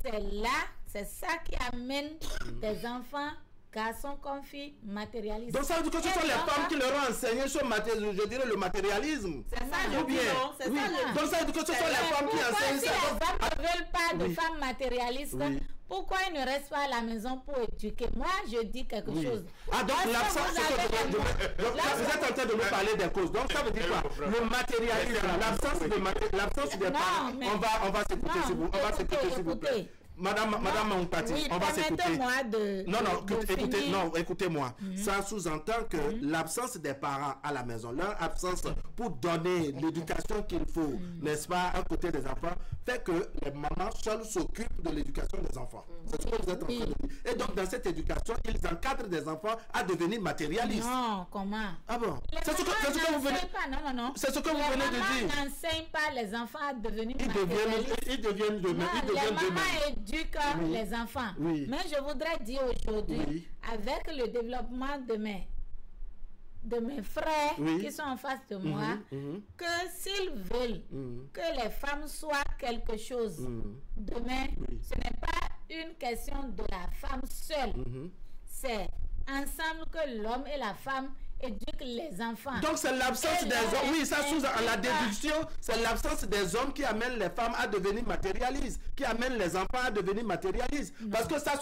c'est ça qui amène des enfants, garçons comme filles, matérialistes. Donc ça veut dire que ce sont les femmes qui leur ont enseigné ce je dirais le matérialisme. C'est ça le bien. Donc ça veut dire que ce sont les femmes qui enseignent ça. Si les hommes ne veulent pas de femmes matérialistes, pourquoi ils ne restent pas à la maison pour éduquer? Moi, je dis quelque chose. Ah, donc l'absence, vous êtes en train de nous parler des causes. Donc ça veut dire quoi? Le matérialisme, l'absence des parents. On va s'écouter s'il vous plaît. Madame Mpati, on va s'écouter. Écoutez-moi. Ça sous-entend que l'absence des parents à la maison, leur absence pour donner l'éducation qu'il faut, n'est-ce pas, à côté des enfants, fait que les mamans seules s'occupent de l'éducation des enfants. C'est ce que vous êtes en train de dire. Et donc, dans cette éducation, ils encadrent des enfants à devenir matérialistes. Non, comment? Ah bon? C'est ce que vous venez... Non. C'est ce que vous venez de dire. Les mamans n'enseignent pas les enfants à devenir matérialistes. Ils deviennent demain. Les mamans éduquent les enfants. Mais je voudrais dire aujourd'hui, avec le développement de mes frères qui sont en face de moi, que s'ils veulent que les femmes soient quelque chose demain, ce n'est pas une question de la femme seule. C'est ensemble que l'homme et la femme éduquent les enfants. Donc c'est l'absence des hommes. Oui, ça sous la déduction, c'est l'absence des hommes qui amène les femmes à devenir matérialistes, qui amène les enfants à devenir matérialistes. Parce que ça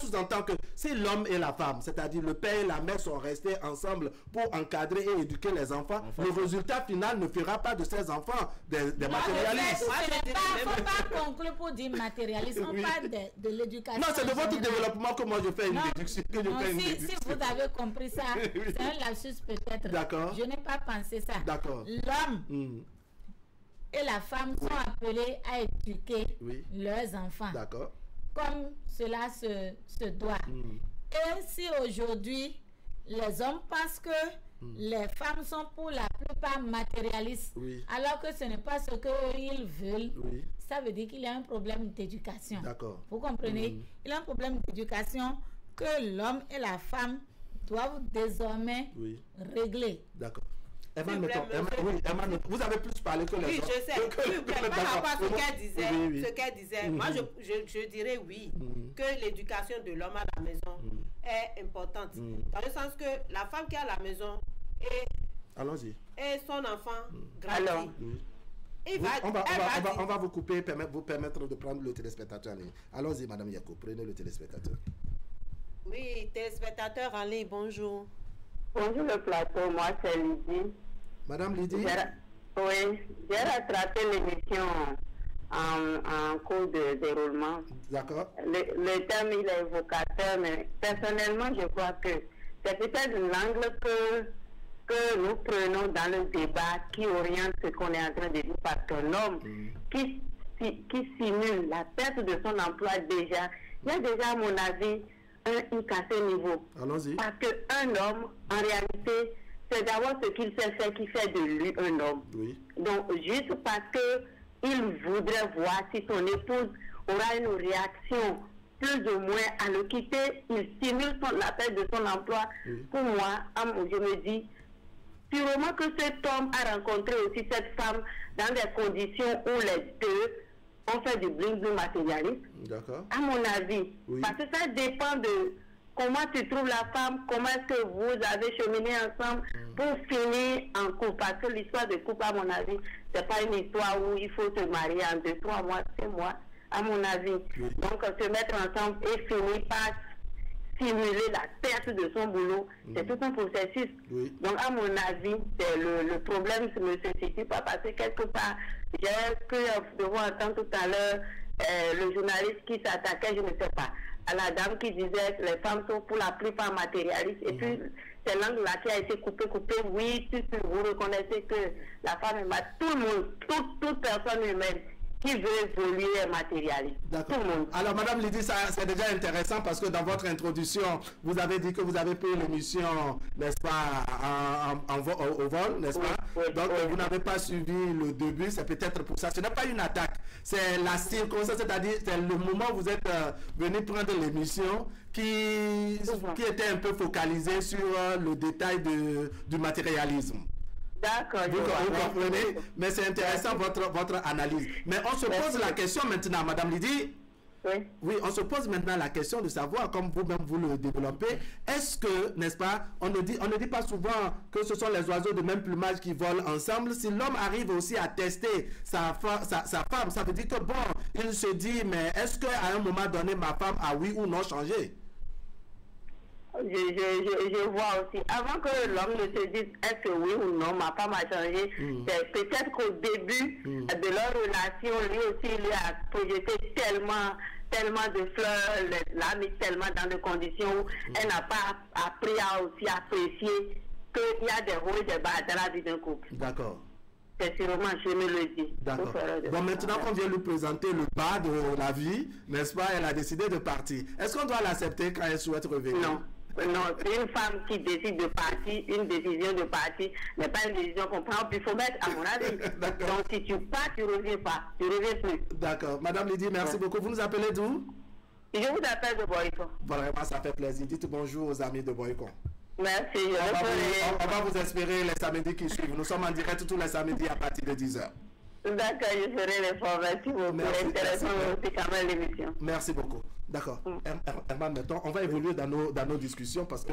sous-entend que si l'homme et la femme, c'est-à-dire le père et la mère sont restés ensemble pour encadrer et éduquer les enfants, le résultat final ne fera pas de ces enfants des matérialistes. Il ne faut pas conclure pour dire matérialiste, on parle de l'éducation. Non, c'est de votre développement que moi je fais une déduction. Si vous avez compris ça, c'est un lapsus peut-être. D'accord. Je n'ai pas pensé ça. D'accord. L'homme et la femme sont appelés à éduquer leurs enfants. D'accord. Comme cela se doit. Et si aujourd'hui, les hommes pensent que les femmes sont pour la plupart matérialistes, alors que ce n'est pas ce qu'ils veulent, ça veut dire qu'il y a un problème d'éducation. D'accord. Vous comprenez? Il y a un problème d'éducation que l'homme et la femme doivent désormais régler. D'accord. Emma, vous avez plus parlé que les autres. Oui, je sais. Par rapport à ce qu'elle disait, moi je dirais que l'éducation de l'homme à la maison est importante. Dans le sens que la femme qui est à la maison et son enfant grandit. On va vous couper, vous permettre de prendre le téléspectateur en ligne. Allons-y, Madame Yako, prenez le téléspectateur. Oui, téléspectateur en ligne, bonjour. Bonjour le plateau, moi c'est Lydie. Madame Lydie? J'ai rattrapé l'émission en cours de déroulement. D'accord. Le thème il est évocateur, mais personnellement je crois que c'est peut-être l'angle que nous prenons dans le débat qui oriente ce qu'on est en train de dire, parce qu'un homme qui simule la perte de son emploi déjà, il y a déjà à mon avis un cassé niveau. Allons-y. Parce qu'un homme, en réalité, c'est d'abord ce qu'il sait faire qui fait de lui un homme. Oui. Donc, juste parce qu'il voudrait voir si son épouse aura une réaction plus ou moins à le quitter, il simule la perte de son emploi. Oui. Pour moi, je me dis, sûrement que cet homme a rencontré aussi cette femme dans des conditions où les deux ont fait du bling-bling matérialiste. D'accord. À mon avis. Oui. Parce que ça dépend de comment tu trouves la femme, comment est-ce que vous avez cheminé ensemble pour finir en couple. Parce que l'histoire de couple, à mon avis, c'est pas une histoire où il faut se marier en 2-3 mois, 6 mois, à mon avis. Oui. Donc, se mettre ensemble et finir par simuler la perte de son boulot, c'est tout un processus. Oui. Donc, à mon avis, le problème ne se situe pas parce que quelque part, j'ai cru de vous entendre tout à l'heure le journaliste qui s'attaquait, je ne sais pas, à la dame qui disait que les femmes sont pour la plupart matérialistes. Et puis, c'est l'angle-là qui a été coupé. Oui, vous reconnaissez que la femme est matérialiste. Tout le monde, toute personne humaine qui veut évoluer matérialiste. D'accord. Alors, Madame Lydie, ça c'est déjà intéressant parce que dans votre introduction, vous avez dit que vous avez pris l'émission, n'est-ce pas, au vol, n'est-ce pas? Oui, donc, vous n'avez pas suivi le début, c'est peut-être pour ça. Ce n'est pas une attaque, c'est la circonstance, c'est-à-dire c'est le moment où vous êtes venu prendre l'émission qui était un peu focalisé sur le détail du matérialisme. D'accord. Vous comprenez? Mais c'est intéressant votre analyse. Mais on se pose la question maintenant, Madame Lydie. Oui, on se pose maintenant la question de savoir, comme vous-même vous le développez, est-ce que, n'est-ce pas, on ne dit pas souvent que ce sont les oiseaux de même plumage qui volent ensemble. Si l'homme arrive aussi à tester sa femme, ça veut dire que bon, il se dit, mais est-ce qu'à un moment donné, ma femme a oui ou non changé? Je vois aussi. Avant que l'homme ne se dise est-ce que oui ou non, ma femme a changé, c'est peut-être qu'au début de leur relation, lui aussi, il a projeté tellement de fleurs, l'a mis tellement dans des conditions où elle n'a pas appris à aussi apprécier qu'il y a des hauts et des bas dans la vie d'un couple. D'accord. C'est sûrement, je me le dis. D'accord. Bon, maintenant qu'on vient lui présenter le bas de la vie, n'est-ce pas, elle a décidé de partir. Est-ce qu'on doit l'accepter quand elle souhaite revenir? Non. Non, une femme qui décide de partir, une décision de partir n'est pas une décision qu'on prend, puis il faut mettre à mon avis. Donc si tu pars, tu ne reviens pas, tu ne reviens plus. D'accord. Madame Lydie, merci beaucoup. Vous nous appelez d'où? Je vous appelle de Boycon. Vraiment, ça fait plaisir. Dites bonjour aux amis de Boycon. Merci. On va vous espérer les samedis qui suivent. Nous sommes en direct tous les samedis à partir de 10h. D'accord, je ferai l'effort. Merci beaucoup. C'est intéressant aussi quand même l'émission. Merci beaucoup. D'accord. Herman, maintenant, on va évoluer dans nos discussions parce que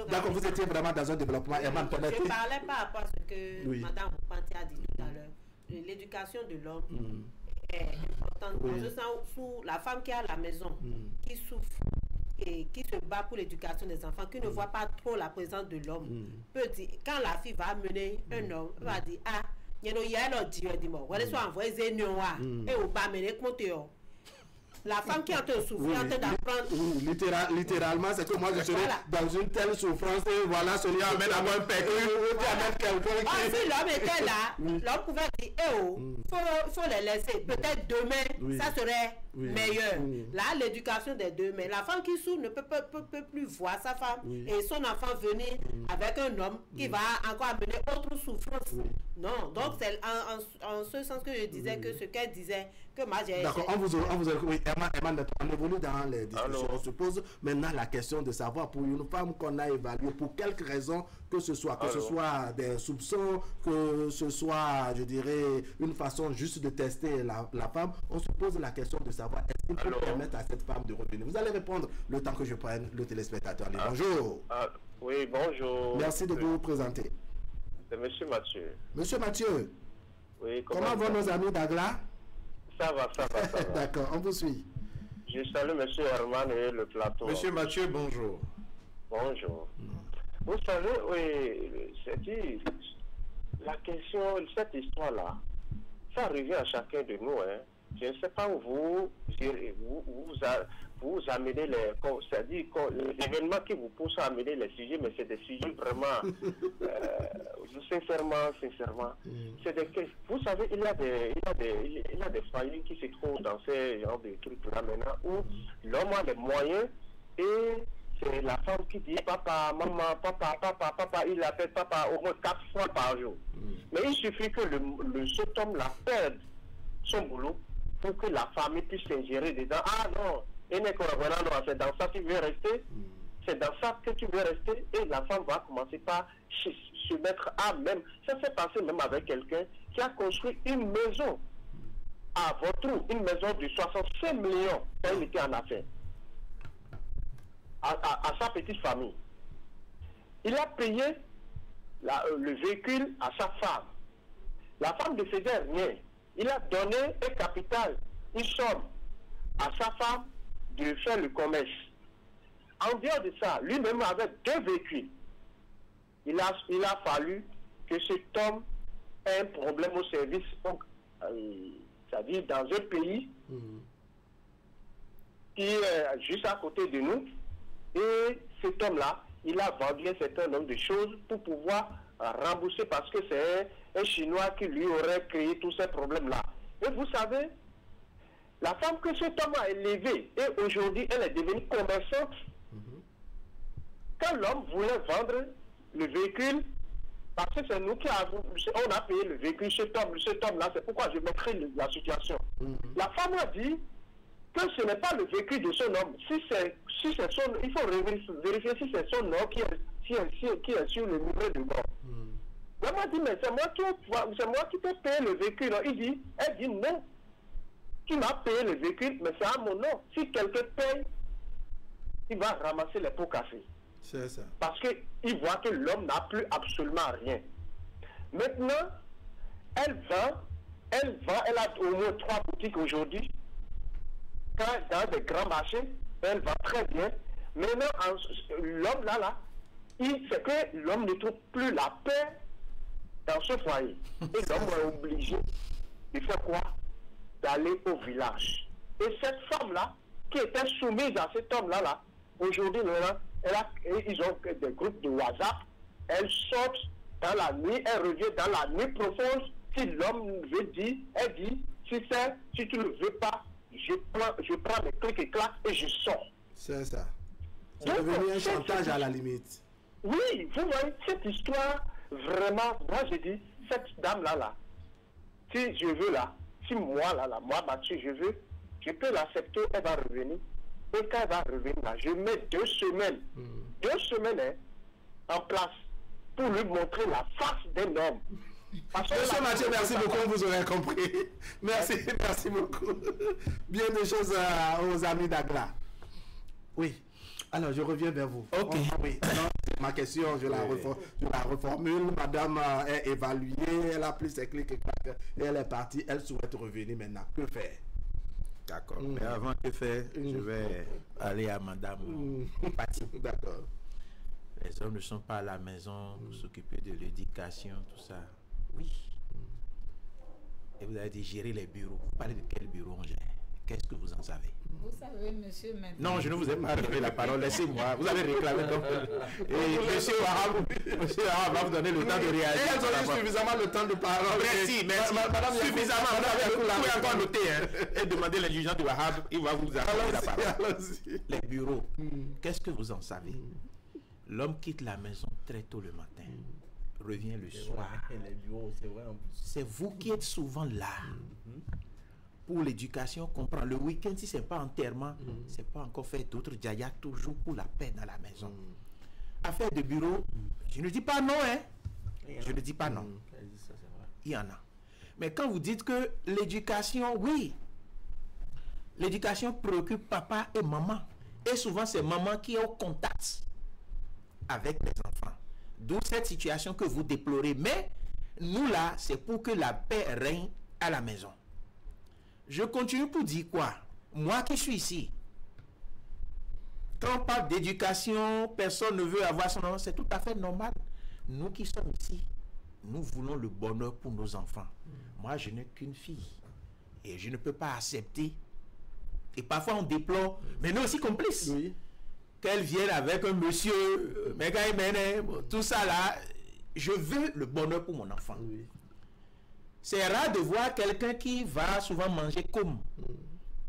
d'accord, vous étiez vraiment dans un développement. Herman, je parlais par rapport à ce que Madame Panti a dit tout à l'heure. L'éducation de l'homme est importante. Je sens sous la femme qui est à la maison, qui souffre et qui se bat pour l'éducation des enfants, qui ne voit pas trop la présence de l'homme, peut dire, quand la fille va amener un homme, elle va dire, ah, il y a un autre Dieu, dis-moi, voilà, soit envoyé et au bas, mais comptez. La femme qui est en train de souffrir, en train d'apprendre. Littéralement, c'est que moi je serais dans une telle souffrance et voilà, celui amène à moi un pète. Si l'homme était là, l'homme pouvait dire, faut les laisser. Peut-être demain, ça serait meilleur. Là, l'éducation des deux, mais la femme qui souffre ne peut plus voir sa femme et son enfant venir avec un homme qui va encore amener autre souffrance. Non, donc c'est en ce sens que je disais que ce qu'elle disait, que moi j'ai... D'accord, on vous Herman, on évolue dans les discussions. On se pose maintenant la question de savoir pour une femme qu'on a évaluée, pour quelque raison que ce soit des soupçons, que ce soit, je dirais, une façon juste de tester la femme, on se pose la question de savoir est-ce qu'il faut permettre à cette femme de revenir. Vous allez répondre le temps que je prenne le téléspectateur. Bonjour. Oui, bonjour. Merci de vous présenter. C'est Monsieur Mathieu. Monsieur Mathieu. Oui, comment vont nos amis d'Agla? Ça va. D'accord, on vous suit. Je salue Monsieur Herman et le plateau. Monsieur Mathieu, bonjour. Bonjour. Vous savez, oui, la question, cette histoire-là, ça revient à chacun de nous. Hein. Je ne sais pas où vous amenez c'est-à-dire l'événement qui vous pousse à amener les sujets, mais c'est des sujets vraiment, sincèrement, vous savez, il y a des foyers qui se trouvent dans ces genres de trucs-là maintenant, où l'homme a les moyens et c'est la femme qui dit papa, maman, papa, il appelle papa au moins 4 fois par jour. Mais il suffit que cet homme-là perde son boulot pour que la famille puisse s'ingérer dedans. Ah non, c'est dans ça que tu veux rester, c'est dans ça que tu veux rester, et la femme va commencer par se mettre à même. Ça s'est passé même avec quelqu'un qui a construit une maison à Vautrou, une maison de 65 millions quand il était en affaires, à sa petite famille. Il a payé le véhicule à sa femme. La femme ne faisait rien. Il a donné un capital, une somme à sa femme de faire le commerce. En dehors de ça, lui-même avait 2 véhicules. Il a fallu que cet homme ait un problème au service, c'est-à-dire dans un pays qui est juste à côté de nous. Et cet homme-là, il a vendu un certain nombre de choses pour pouvoir rembourser, parce que c'est un Chinois qui lui aurait créé tous ces problèmes-là. Et vous savez, la femme que cet homme a élevée, et aujourd'hui, elle est devenue commerçante. Quand l'homme voulait vendre le véhicule, parce que c'est nous qui on a payé le véhicule, cet homme-là, c'est pourquoi je mettrai la situation. La femme a dit que ce n'est pas le véhicule de son homme. Si c'est son, il faut vérifier si c'est son nom qui est sur le numéro de bord. Elle m'a dit, mais c'est moi qui t'ai payé le véhicule. Elle dit non. Tu m'as payé le véhicule, mais c'est à mon nom. Si quelqu'un paye, il va ramasser les pots cassés. C'est ça. Parce qu'il voit que l'homme n'a plus absolument rien. Maintenant, elle a au moins 3 boutiques aujourd'hui. Dans des grands marchés, elle va très bien. Maintenant, l'homme là, c'est que l'homme ne trouve plus la paix dans ce foyer. Et l'homme est obligé de faire quoi? D'aller au village. Et cette femme-là, qui était soumise à cet homme-là, aujourd'hui, ils ont des groupes de WhatsApp. Elle sort dans la nuit, elle revient dans la nuit profonde. Si l'homme veut dire, elle dit, si tu ne le veux pas, je prends mes clics et claques et je sors. C'est ça. C'est devenu un chantage à la limite. Oui, vous voyez, cette histoire, vraiment, moi je dis, cette dame-là, si je veux si moi Mathieu, je peux l'accepter, elle va revenir. Et quand elle va revenir là, je mets 2 semaines, 2 semaines en place pour lui montrer la face d'un homme. Monsieur Mathieu, merci beaucoup, vous aurez compris. Merci beaucoup. Bien des choses aux amis d'Agla. Oui. Alors, je reviens vers vous. Ok. Oui. Alors, ma question, je la reformule. Madame est évaluée, elle a pris ses clics et elle est partie. Elle souhaite revenir maintenant. Que faire? D'accord. Mais avant que faire, je vais aller à Madame Patti. D'accord. Les hommes ne sont pas à la maison pour s'occuper de l'éducation, tout ça. Oui. Et vous avez dit gérer les bureaux. Vous parlez de quel bureau on gère? Qu'est-ce que vous en savez? Vous savez, monsieur, maintenant. Non, je ne vous ai pas donné la parole. Laissez-moi. Vous avez réclamé donc. Et monsieur Wahab va vous donner le temps de réagir. Et elles ont eu suffisamment le temps de parler. Merci, merci. Madame, suffisamment. Vous pouvez encore noter et demander l'indulgence de Wahab. Il va vous accorder la parole. Les bureaux. Qu'est-ce que vous en savez? L'homme quitte la maison très tôt le matin. Revient le soir. C'est vous qui êtes souvent là. Pour l'éducation, comprendre. Le week-end, si ce n'est pas enterrement, c'est pas encore fait d'autres djaya, toujours pour la paix dans la maison. Affaire de bureau, je ne dis pas non, hein. Je ne dis pas non. Il y en a. Mais quand vous dites que l'éducation, oui, l'éducation préoccupe papa et maman. Et souvent, c'est maman qui est au contact avec les enfants. D'où cette situation que vous déplorez. Mais nous, là, c'est pour que la paix règne à la maison. Je continue pour dire quoi? Moi qui suis ici, quand on parle d'éducation, personne ne veut avoir son enfant, c'est tout à fait normal. Nous qui sommes ici, nous voulons le bonheur pour nos enfants. Moi, je n'ai qu'une fille. Et je ne peux pas accepter. Et parfois, on déplore, mais nous aussi complices. Oui. Qu'elle vienne avec un monsieur, tout ça là. Je veux le bonheur pour mon enfant. Oui. C'est rare de voir quelqu'un qui va souvent manger comme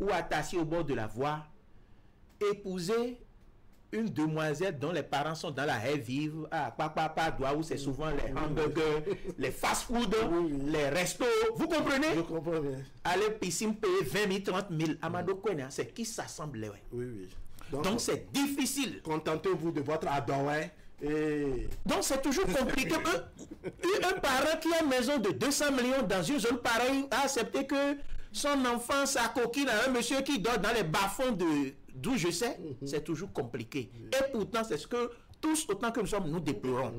ou attaché au bord de la voie, épouser une demoiselle dont les parents sont dans la haie vive, à papa, où c'est souvent les hamburgers, les fast-food, les restos. Vous comprenez? Je comprends bien. Aller piscine payer 20 000, 30 000. Amado Kouena, c'est qui s'assemble? Oui, oui. Donc c'est difficile. Contentez-vous de votre adoré. Et... Donc c'est toujours compliqué. Un parent qui a une maison de 200 millions dans une zone pareille a accepté que son enfant, sa coquine, un monsieur qui dort dans les bas-fonds d'où je sais, c'est toujours compliqué. Et pourtant, c'est ce que tous, autant que nous sommes, nous déplorons.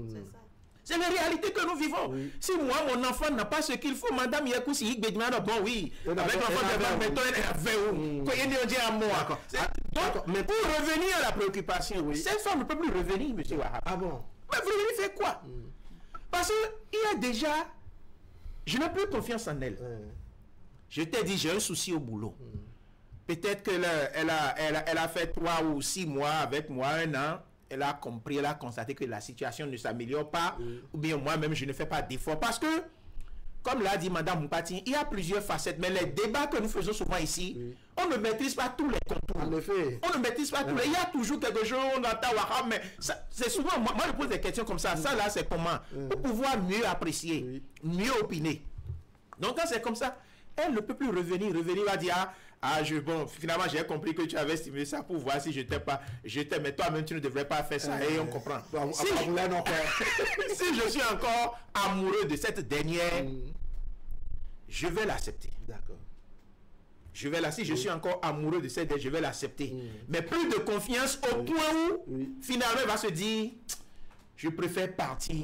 C'est la réalité que nous vivons. Si moi, mon enfant n'a pas ce qu'il faut, madame Yakousi, bon oui, avec l'enfant de 20 ans, elle a moi. Mais pour revenir à la préoccupation, cette femme ne peut plus revenir, monsieur Wahab. Ah bon? Mais vous revenir fait quoi? Parce qu'il y a déjà, je n'ai plus confiance en elle. Je t'ai dit, j'ai un souci au boulot. Peut-être qu'elle a fait 3 ou 6 mois avec moi, 1 an. Elle a compris, elle a constaté que la situation ne s'améliore pas. Ou bien moi-même, je ne fais pas d'efforts. Parce que, comme l'a dit Mme Moupati, il y a plusieurs facettes. Mais les débats que nous faisons souvent ici, on ne maîtrise pas tous les contours. En effet. On ne maîtrise pas tous les... Il y a toujours quelque chose, on entend Wahab, mais c'est souvent... Moi, je pose des questions comme ça. Ça, là, c'est comment? Pour pouvoir mieux apprécier, mieux opiner. Donc, quand c'est comme ça, elle ne peut plus revenir. Revenir va dire, bon, finalement, j'ai compris que tu avais estimé ça pour voir si je t'ai pas... mais toi-même, tu ne devrais pas faire ça. Et on comprend. Si je suis encore amoureux de cette dernière, je vais l'accepter. D'accord. Je vais l'accepter. Si je suis encore amoureux de cette dernière, je vais l'accepter. Mais plus de confiance au point où, finalement, elle va se dire... Je préfère partir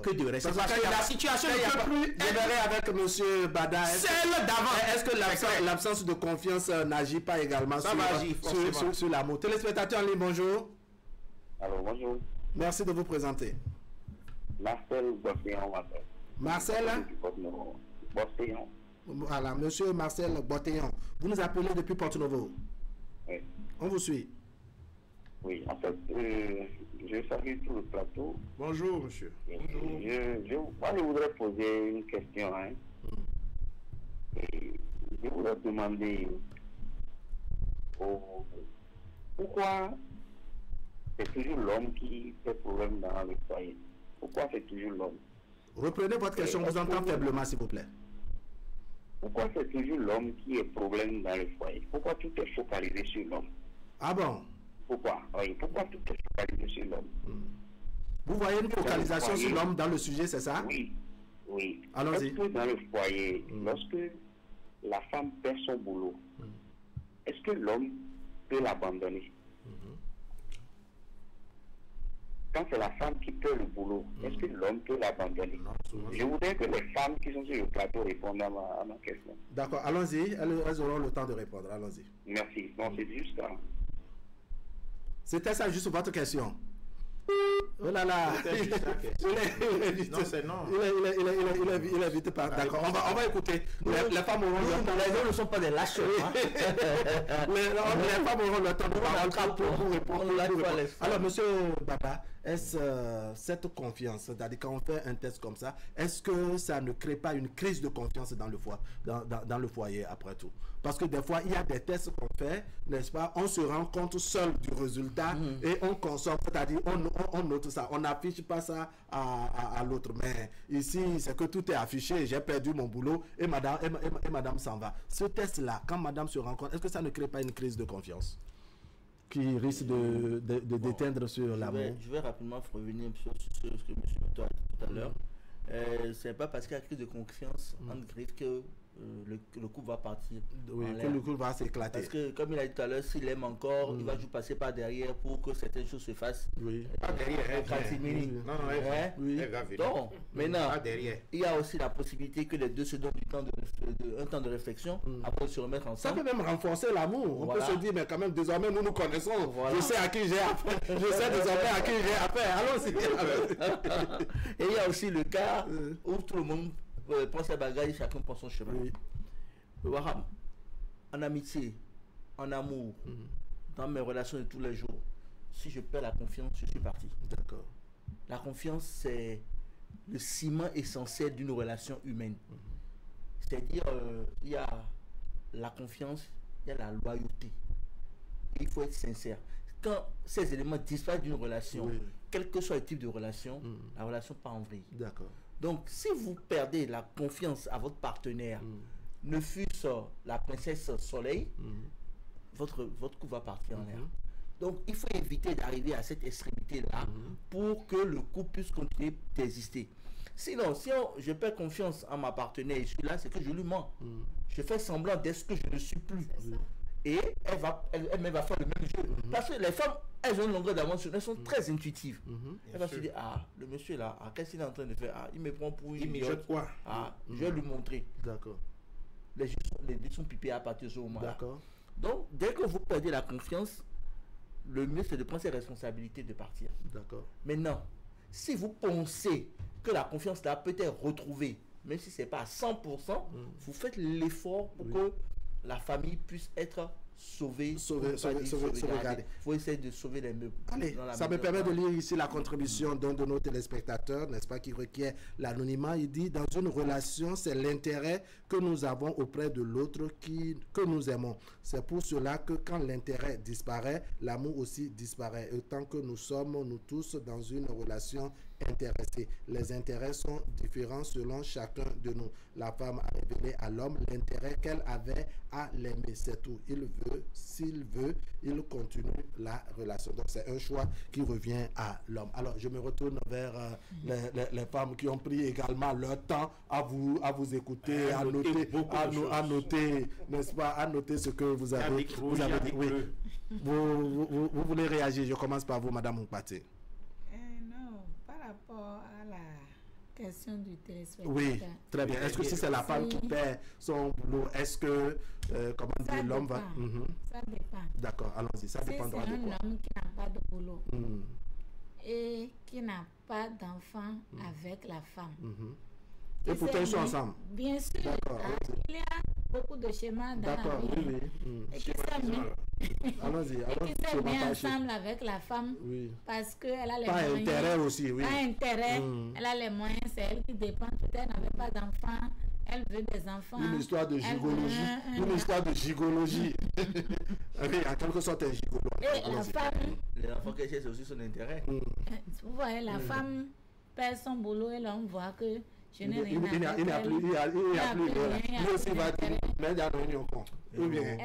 que de rester. Parce que la situation ne peut plus... Je verrai avec M. Bada. Celle d'avant. Est-ce que l'absence de confiance n'agit pas également sur l'amour? Téléspectateurs en ligne, bonjour. Alors, bonjour. Merci de vous présenter. Marcel Botéon. Marcel Botéon. Voilà, monsieur Marcel Botéon. Vous nous appelez depuis Porto-Novo. Oui. On vous suit. Oui, en fait, je salue tout le plateau. Bonjour, monsieur. Moi, je voudrais poser une question. Et je voudrais demander pourquoi c'est toujours l'homme qui fait problème dans le foyer. Pourquoi c'est toujours l'homme? Reprenez votre question, vous entendez faiblement, s'il vous plaît. Pourquoi c'est toujours l'homme qui est problème dans le foyer? Pourquoi tout est focalisé sur l'homme? Ah bon? Pourquoi? Oui, pourquoi tout est focalisé sur l'homme? Vous voyez une focalisation sur l'homme dans le sujet, c'est ça? Oui, oui. Allons-y. Est-ce que dans le foyer, lorsque la femme perd son boulot, est-ce que l'homme peut l'abandonner? Quand c'est la femme qui perd le boulot, est-ce que l'homme peut l'abandonner? Je voudrais que les femmes qui sont sur le plateau répondent à ma question. D'accord, allons-y. Elles auront le temps de répondre. Allons-y. Merci. Non, c'est juste ça. C'était ça juste votre question. Oh là là. Il est vite pas. D'accord, on va écouter. Les femmes auront le temps. Les hommes ne sont pas des lâches. Les femmes auront le temps de parler pour répondre. Alors, monsieur Baba, est-ce cette confiance, c'est-à-dire quand on fait un test comme ça, est-ce que ça ne crée pas une crise de confiance dans le foyer après tout? Parce que des fois, il y a des tests qu'on fait, n'est-ce pas? On se rend compte seul du résultat et on consomme, c'est-à-dire on note ça, on n'affiche pas ça à l'autre. Mais ici, c'est que tout est affiché, j'ai perdu mon boulot et madame s'en va. Ce test-là, quand madame se rend compte, est-ce que ça ne crée pas une crise de confiance qui risque de déteindre sur l'amour? Je vais rapidement revenir sur ce que M. Meto a dit tout à l'heure. C'est pas parce qu'il y a crise de confiance entre griffes que le couple va partir. Oui, que le couple va s'éclater. Parce que, comme il a dit tout à l'heure, s'il aime encore, il va juste passer par derrière pour que certaines choses se fassent. Oui. Pas derrière, donc, maintenant, il y a aussi la possibilité que les deux se donnent un temps de réflexion après de se remettre ensemble. Ça peut même renforcer l'amour. On peut se dire, mais quand même, désormais, nous nous connaissons. Voilà. Je sais à qui j'ai affaire. Je sais désormais à qui j'ai affaire. Allons-y. Et il y a aussi le cas où tout le monde prend ses bagages, chacun prend son chemin. Oui. Wahab, en amitié, en amour, dans mes relations de tous les jours, si je perds la confiance, je suis parti. D'accord. La confiance, c'est le ciment essentiel d'une relation humaine. C'est-à-dire, il y a la confiance, il y a la loyauté. Et il faut être sincère. quand ces éléments disparaissent d'une relation, quel que soit le type de relation, la relation part en vrille. D'accord. Donc, si vous perdez la confiance à votre partenaire, ne fût-ce la princesse soleil, votre couple va partir en l'air. Donc, il faut éviter d'arriver à cette extrémité-là pour que le couple puisse continuer d'exister. Sinon, si je perds confiance en ma partenaire et je suis là, c'est que je lui mens. Je fais semblant d'être ce que je ne suis plus. Et elle va faire le même jeu. Parce que les femmes, elles ont une longueur d'avance, elles sont très intuitives. Elle va se dire, le monsieur là, qu'est-ce qu'il est en train de faire? Il me prend pour une idiote. Quoi? Je vais lui montrer. D'accord. Les dés sont pipés à partir de ce moment-là. D'accord. Donc, dès que vous perdez la confiance, le mieux c'est de prendre ses responsabilités de partir. D'accord. Maintenant, si vous pensez que la confiance là peut être retrouvée, même si ce n'est pas à 100%, vous faites l'effort pour que la famille puisse être sauvée. Il faut essayer de sauver les meubles. Allez, ça me permet de lire ici la contribution d'un de nos téléspectateurs, n'est-ce pas, qui requiert l'anonymat. Il dit, dans une relation, c'est l'intérêt que nous avons auprès de l'autre que nous aimons. C'est pour cela que quand l'intérêt disparaît, l'amour aussi disparaît. Et tant que nous sommes, nous tous, dans une relation intéressée. Les intérêts sont différents selon chacun de nous. La femme a révélé à l'homme l'intérêt qu'elle avait à l'aimer. C'est tout. S'il veut, il continue la relation. Donc, c'est un choix qui revient à l'homme. Alors, je me retourne vers les femmes qui ont pris également leur temps à vous écouter, à noter, n'est-ce pas, à noter ce que vous avez dit. Oui. Vous voulez réagir? Je commence par vous, Madame Moukpaté. Non, par rapport à la question du téléspectateur. Oui, très bien. Est-ce que si c'est la femme qui perd son boulot, est-ce que, comment dire, l'homme va... Ça dépend. D'accord, allons-y, ça dépendra de quoi. C'est un homme qui n'a pas de boulot et qui n'a pas d'enfant avec la femme. Et pourtant, ils sont ensemble. Bien sûr. Il y a beaucoup de schémas dans la vie. Et qui s'est mis ensemble avec la femme parce qu'elle a les moyens. Pas intérêt aussi, oui. Pas intérêt. Elle a les moyens, c'est elle qui dépend. Peut-être elle n'avait pas d'enfant. Elle veut des enfants. Une histoire de gigologie. Une histoire de gigologie. Oui, en quelque sorte, un gigolo. Et la femme... Les enfants qu'elle cherche aussi son intérêt. Vous voyez, la femme perd son boulot et l'homme voit que je n'ai rien à faire. Il n'y a plus. Lui aussi va dire, mais il y a rien au compte.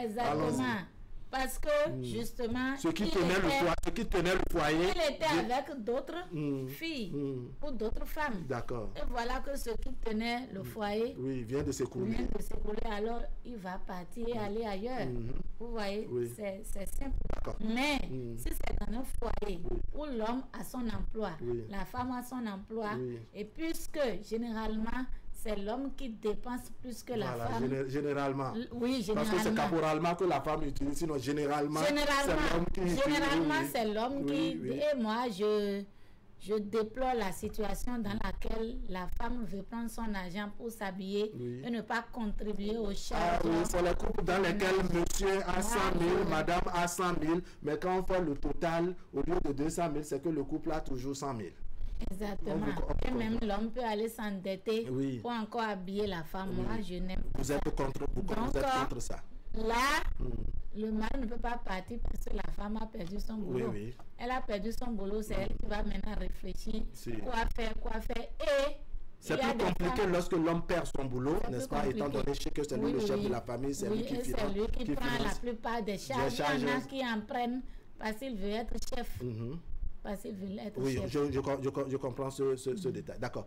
Exactement. Parce que, justement, ce qui tenait le foyer, il était avec d'autres filles ou d'autres femmes. D'accord. Et voilà que ce qui tenait le foyer vient de s'écrouler. Alors, il va partir et aller ailleurs. Vous voyez, c'est simple. Mais si c'est dans un foyer où l'homme a son emploi, la femme a son emploi, et puisque généralement, c'est l'homme qui dépense plus que la femme. Généralement. Oui, généralement. Parce que c'est caporalement que la femme utilise, sinon généralement c'est l'homme qui... Et moi, je déplore la situation dans laquelle la femme veut prendre son argent pour s'habiller et ne pas contribuer aux charges. C'est le couple dans lequel monsieur a 100 000, madame a 100 000, mais quand on fait le total, au lieu de 200 000, c'est que le couple a toujours 100 000. Exactement. Et même l'homme peut aller s'endetter pour encore habiller la femme. Moi, je n'aime pas. Vous êtes contre ça. Là, le mari ne peut pas partir parce que la femme a perdu son boulot. Elle a perdu son boulot, c'est elle qui va maintenant réfléchir quoi faire. Et c'est plus compliqué lorsque l'homme perd son boulot, n'est-ce pas, étant donné que c'est lui le chef de la famille, c'est lui qui finance. C'est lui qui prend la plupart des charges. Il y en a qui en prennent parce qu'il veut être chef. Parce qu'il veut être chef. Je comprends ce détail. D'accord.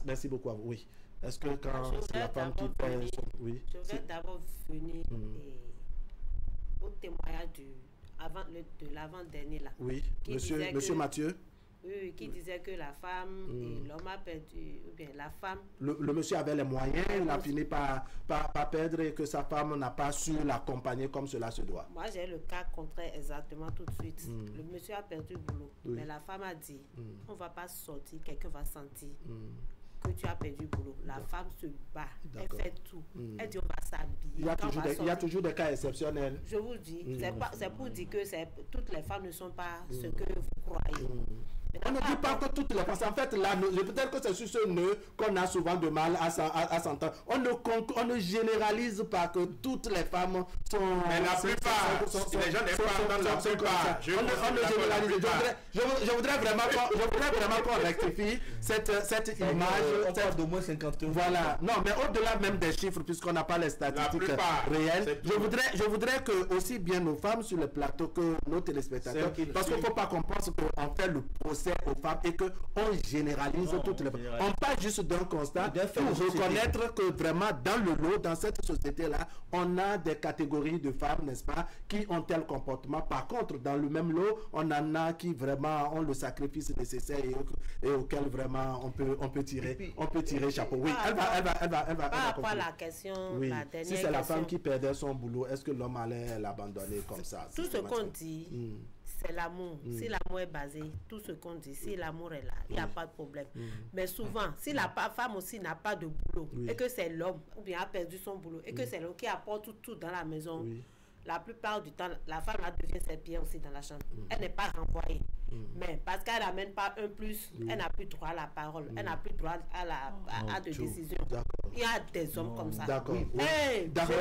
Merci beaucoup à vous. Oui. Est-ce que quand c'est la femme qui perd son... Oui. Je vais d'abord venir au témoignage de l'avant-dernier là. Oui. Monsieur Mathieu. Oui, qui disait que la femme et l'homme a perdu, ou bien la femme... Le monsieur avait les moyens, il a fini par perdre et que sa femme n'a pas su l'accompagner comme cela se doit. Moi, j'ai le cas contraire exactement tout de suite. Le monsieur a perdu le boulot, mais la femme a dit, on ne va pas sortir, quelqu'un va sentir que tu as perdu le boulot. La femme se bat, elle fait tout. Elle dit, on va s'habiller. Il y a toujours des cas exceptionnels. Je vous dis, c'est pour dire que toutes les femmes ne sont pas ce que vous croyez. On ne dit pas que toutes les femmes. En fait, là, peut-être que c'est sur ce nœud qu'on a souvent de mal à s'entendre. On ne généralise pas que toutes les femmes sont... Mais la plupart, les gens n'aiment pas dans la plupart. On ne généralise. Je voudrais vraiment qu'on rectifie cette image. De moins 50 euros. Voilà. Non, mais au-delà même des chiffres, puisqu'on n'a pas les statistiques réelles, je voudrais que aussi bien nos femmes sur le plateau que nos téléspectateurs, parce qu'il ne faut pas qu'on pense qu'on fait le procès aux femmes et qu'on généralise toutes les femmes. On part juste d'un constat pour reconnaître que vraiment dans le lot, dans cette société-là, on a des catégories de femmes, n'est-ce pas, qui ont tel comportement. Par contre, dans le même lot, on en a qui vraiment ont le sacrifice nécessaire et auquel vraiment on peut tirer chapeau. Oui, elle va. Par rapport à la question, oui. La dernière si c'est la femme qui perdait son boulot, est-ce que l'homme allait l'abandonner comme ça? Tout ce qu'on dit, c'est l'amour. Si l'amour est basé, tout ce qu'on dit, si l'amour est là, il n'y a pas de problème. Mais souvent, si la femme aussi n'a pas de boulot, et que c'est l'homme, ou bien a perdu son boulot, et que c'est l'homme qui apporte tout dans la maison, la plupart du temps, la femme devient ses pieds aussi dans la chambre. Elle n'est pas renvoyée. Mais parce qu'elle n'amène pas un plus, elle n'a plus droit à la parole, elle n'a plus droit à des décisions. Il y a des hommes comme ça. D'accord. D'accord.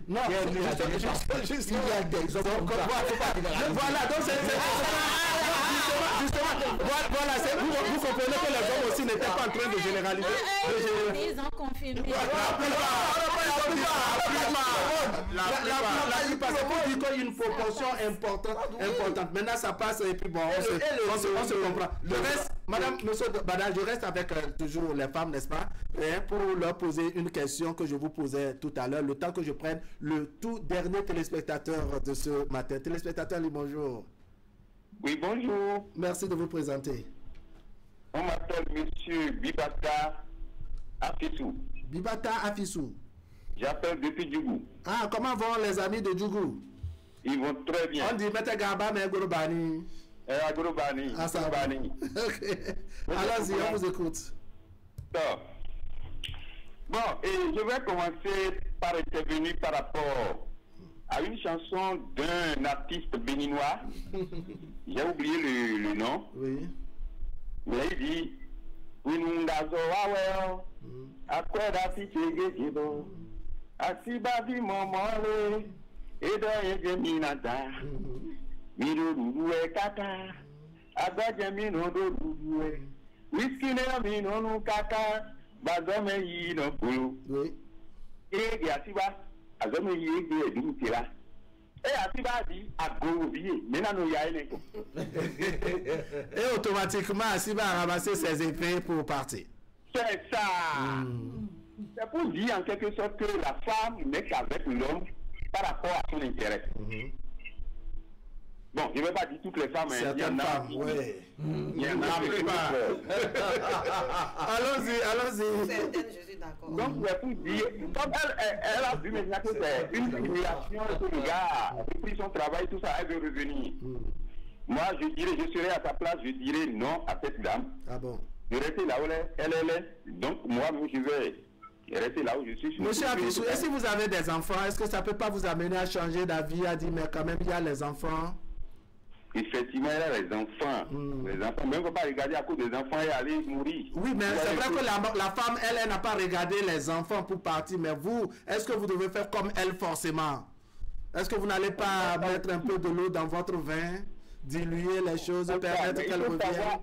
Non, juste il y a des hommes comme ça. Voilà, donc c'est justement, voilà, vous comprenez que les hommes aussi n'étaient pas en train de généraliser. Ils ont confirmé. La plupart, c'est pour dire qu'il y a une proportion importante. Maintenant, ça passe et puis bon, on se comprend. Je reste, madame, monsieur Bada, je reste avec toujours les femmes, n'est-ce pas, pour leur poser une question que je vous posais tout à l'heure, le temps que je prenne le tout dernier téléspectateur de ce matin. Téléspectateur, bonjour. Oui, bonjour. Merci de vous présenter. On m'appelle monsieur Bibata Afissou. Bibata Afissou. J'appelle depuis Djougou. Ah, comment vont les amis de Djougou? Ils vont très bien. On dit Mete Gaba, mais Gorobani. Gorobani. Ah, ça va. Ok. Allons-y, on vous écoute. Bon, et je vais commencer par intervenir par rapport à une chanson d'un artiste béninois. J'ai oublié le nom. Oui. Mais il dit Winungazo Waweo, Akweda Fichegebo, Asibavi Momole, Edo Yegeminata, Mirurue Kata, Abajamino Dorue, Whisky Neamino Kata, Bazome Yino Pulu. Oui. Et Yasiba, Azome Yegi Edutira. Et Asiba dit à Gorovier, maintenant il y a et automatiquement, Asiba a ramassé ses effets pour partir. C'est ça. C'est pour dire en quelque sorte que la femme n'est qu'avec l'homme par rapport à son intérêt. Bon, je ne vais pas dire toutes les femmes, mais il y en a. Oui. Il y en a plupart. Allons-y. Certaines, je suis d'accord. Donc, c'est pour dire, comme elle a vu maintenant que c'est une humiliation que le gars a pris son travail, tout ça, elle veut revenir. Moi, je serais à sa place, je dirais non à cette dame. Ah bon? Je rester là où elle est. Donc, moi, je vais rester là où je suis. Monsieur Afissou, et si vous avez des enfants, est-ce que ça ne peut pas vous amener à changer d'avis, à dire, mais quand même, il y a les enfants? Effectivement, il y a les enfants. Les enfants, même on ne peut pas regarder à cause des enfants et aller mourir. Oui, mais c'est vrai que la femme, elle n'a pas regardé les enfants pour partir. Mais vous, est-ce que vous devez faire comme elle forcément? Est-ce que vous n'allez pas mettre un peu de l'eau dans votre vin, diluer les choses, permettre qu'elle revienne?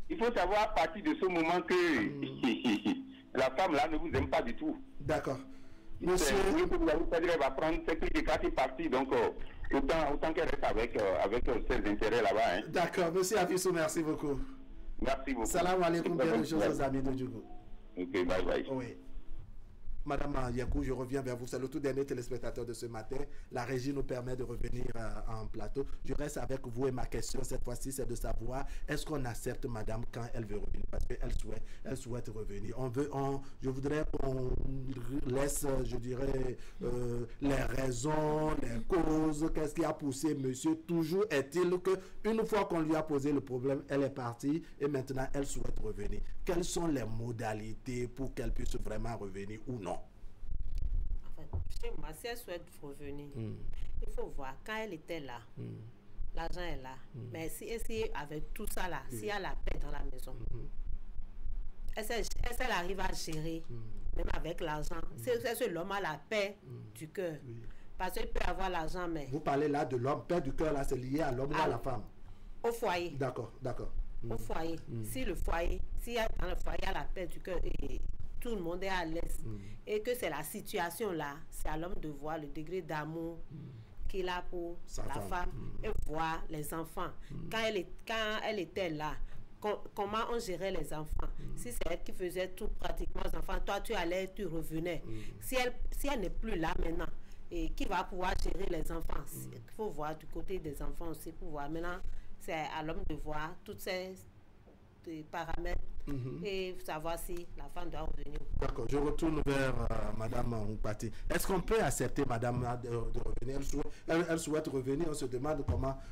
Il faut savoir à partir de ce moment que la femme là ne vous aime pas du tout. D'accord. Monsieur, elle va prendre ses trucs et quand il est parti, donc autant qu'elle reste avec ses intérêts là-bas. Hein. D'accord, monsieur Afissou, merci beaucoup. Merci beaucoup. Salam alaikum, bien de choses aux amis de Djougou. Ok, bye bye. Oui. Madame Yakou, je reviens vers vous. C'est le tout dernier téléspectateur de ce matin. La régie nous permet de revenir en plateau. Je reste avec vous et ma question cette fois-ci, c'est de savoir est-ce qu'on accepte madame quand elle veut revenir? Parce qu'elle souhaite revenir. Je voudrais qu'on laisse, je dirais, les raisons, les causes, qu'est-ce qui a poussé monsieur. Toujours est-il qu'une fois qu'on lui a posé le problème, elle est partie et maintenant elle souhaite revenir. Quelles sont les modalités pour qu'elle puisse vraiment revenir ou non? Chez moi, si elle souhaite revenir, il faut voir quand elle était là. l'argent est là. Mais si avec tout ça là, s'il y a la paix dans la maison, est-ce qu'elle arrive à gérer, même avec l'argent? Est-ce que l'homme a la paix du cœur? Parce qu'il peut avoir l'argent, mais... Vous parlez là de l'homme, paix du cœur, là, c'est lié à l'homme ou à la femme? Au foyer. D'accord. Au foyer. Si le foyer, s'il y a dans le foyer, il y a la paix du cœur et tout le monde est à l'aise, et que c'est la situation là, c'est à l'homme de voir le degré d'amour qu'il a pour la femme et voir les enfants. Quand elle était là, comment on gérait les enfants? Si c'est elle qui faisait tout pratiquement aux enfants, toi tu allais, tu revenais. Si elle n'est plus là maintenant, et qui va pouvoir gérer les enfants? Il faut voir du côté des enfants aussi pour voir. Maintenant, c'est à l'homme de voir tous ces paramètres et savoir si la femme doit revenir. D'accord, je retourne vers Madame Oupati. Est-ce qu'on peut accepter Madame de revenir? Elle souhaite revenir, on se demande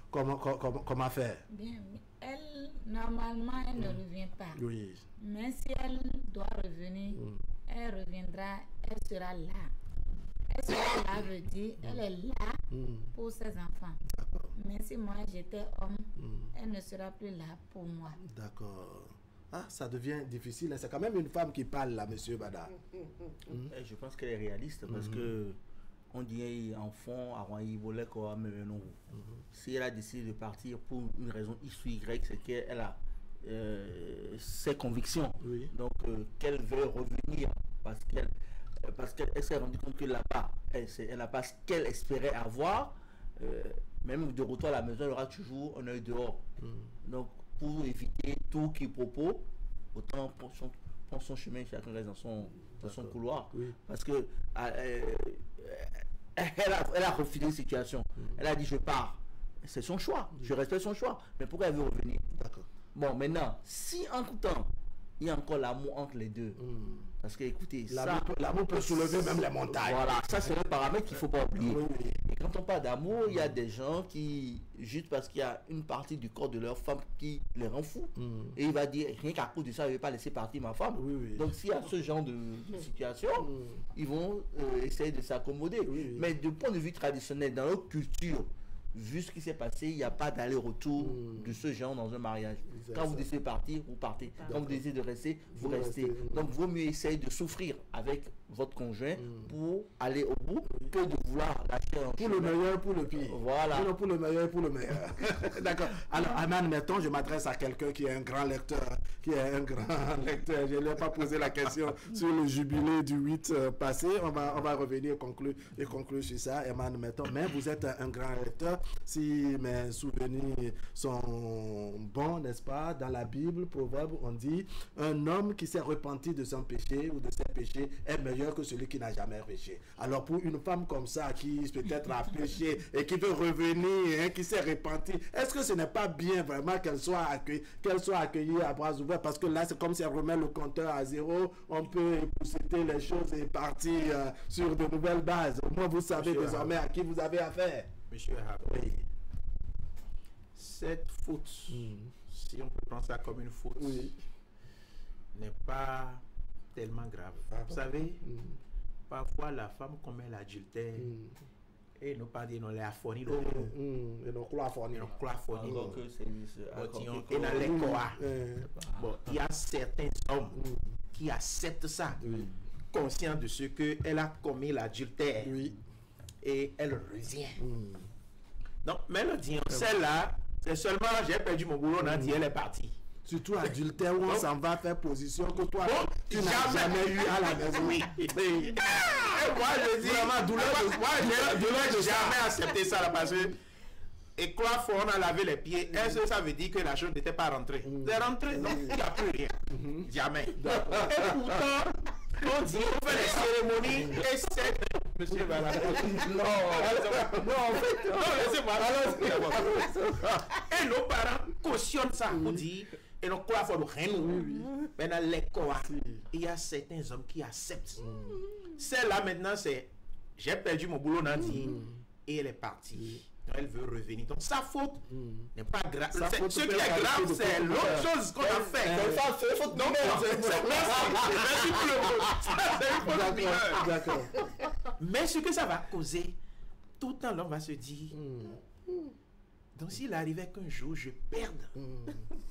comment faire. Bien, elle, normalement, elle ne revient pas. Oui. Mais si elle doit revenir, elle reviendra, elle sera là. Elle sera là, veut dire, elle est là pour ses enfants. Mais si moi j'étais homme, elle ne sera plus là pour moi. D'accord. Ah, ça devient difficile. C'est quand même une femme qui parle là, monsieur Bada. Je pense qu'elle est réaliste parce que on dit enfant, avant il voulait qu'on me non. Si elle a décidé de partir pour une raison X ou Y, c'est qu'elle a ses convictions. Oui. Donc qu'elle veut revenir parce qu'elle s'est rendue compte que là-bas, elle n'a pas ce qu'elle espérait avoir. Même de retour à la maison, elle aura toujours un œil dehors. Donc, pour éviter tout qui propos, autant prendre son chemin, chacun reste dans son couloir. Oui. Parce que elle a refusé la situation. Elle a dit je pars. C'est son choix. Je respecte son choix. Mais pourquoi elle veut revenir? D'accord. Bon, maintenant, si en tout temps, il y a encore l'amour entre les deux. Parce que, écoutez, l'amour peut soulever même les montagnes. Voilà, ça c'est un paramètre qu'il ne faut pas oublier. Et quand on parle d'amour, il y a des gens qui, juste parce qu'il y a une partie du corps de leur femme qui les rend fous, et il va dire, rien qu'à cause de ça, je ne vais pas laisser partir ma femme. Donc s'il y a ce genre de situation, ils vont essayer de s'accommoder. Mais du point de vue traditionnel, dans notre culture, vu ce qui s'est passé, il n'y a pas d'aller-retour de ce genre dans un mariage. Quand vous décidez de partir, vous partez. Quand vous décidez de rester, vous restez. Donc, vaut mieux essayer de souffrir avec votre conjoint pour aller au bout que de vouloir lâcher un pour le meilleur, pour le pire. Voilà. Pour le meilleur, pour le meilleur. D'accord. Alors, Aman, mettons, je m'adresse à quelqu'un qui est un grand lecteur. Je ne lui ai pas posé la question sur le jubilé du 8 passé. On va revenir et conclure sur ça. Aman, mettons, mais vous êtes un grand lecteur. Si mes souvenirs sont bons, n'est-ce pas, dans la Bible, Proverbe, on dit un homme qui s'est repenti de son péché ou de ses péchés est meilleur que celui qui n'a jamais péché. Alors pour une femme comme ça qui peut-être a péché et qui veut revenir, qui s'est repenti, est-ce que ce n'est pas bien vraiment qu'elle soit accueillie à bras ouverts? Parce que là c'est comme si elle remet le compteur à zéro, on peut épousseter les choses et partir sur de nouvelles bases. Au moins vous savez désormais à qui vous avez affaire. Monsieur Harvey, cette faute, si on peut prendre ça comme une faute, n'est pas tellement grave. Vous savez, parfois la femme commet l'adultère et nous pas dire non les affonis et non cloafonis et dans les quoi. Bon, il y a certains hommes qui acceptent ça, conscients de ce que elle a commis l'adultère. Et elle revient. Donc, mais elle dit, celle-là, c'est seulement j'ai perdu mon boulot, on a dit elle est partie. Surtout adultère où on s'en va faire position que toi, tu n'as jamais eu à la maison. Moi, je dis, vraiment, douleur de jamais accepté ça là, parce que, et quoi, on a lavé les pieds. Est-ce que ça veut dire que la chose n'était pas rentrée? C'est rentré, donc il n'y a plus rien. Jamais. Et pourtant, on dit, on fait les cérémonies et c'est... Monsieur Bala. Non, en fait, non, laissez-moi. Et nos parents cautionnent ça pour dire, et nos quoi faut le rien. Maintenant, les quoi, il y a certains hommes qui acceptent. Celle-là, maintenant, c'est, j'ai perdu mon boulot, Nandi, et elle est partie. Elle veut revenir. Donc sa faute n'est pas grave. Ce qui est grave, c'est l'autre chose qu'on a fait. C'est faute. Donc merci pour le D'accord. Mais ce que ça va causer, tout le temps l'homme va se dire, Donc, s'il arrivait qu'un jour, je perde.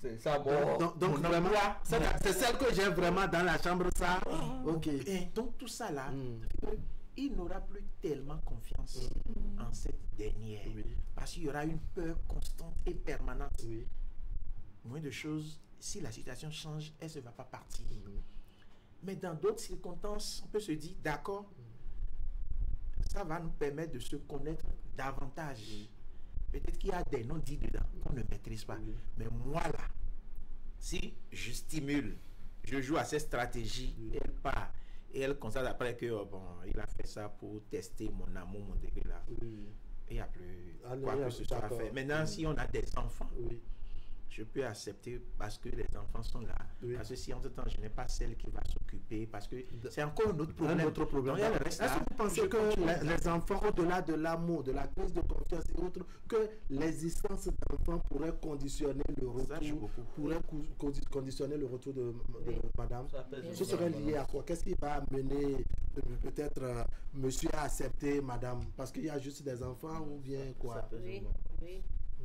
C'est ça, donc vraiment, c'est celle que j'ai vraiment dans la chambre, ça. Ok. Et donc, tout ça là, il n'aura plus tellement confiance en cette dernière. Parce qu'il y aura une peur constante et permanente. Moins de choses, si la situation change, elle ne va pas partir. Mais dans d'autres circonstances, on peut se dire, d'accord, ça va nous permettre de se connaître davantage. Peut-être qu'il y a des non-dits dedans qu'on ne maîtrise pas. Mais moi là, si je stimule, je joue à cette stratégie, elle part. Et elle constate après que il a fait ça pour tester mon amour, mon degré là. Il n'y a plus quoi que ce soit à faire. Maintenant, si on a des enfants, je peux accepter parce que les enfants sont là. Parce que si en tout temps je n'ai pas celle qui va s'occuper, parce que c'est encore un autre problème. Est-ce que vous pensez que les enfants, au-delà de l'amour, de la crise de confiance et autres, que l'existence d'enfants pourrait conditionner le retour, conditionner le retour de madame? Ce serait lié à quoi? Qu'est-ce qui va amener peut-être monsieur à accepter madame? Parce qu'il y a juste des enfants ou bien quoi? Oui.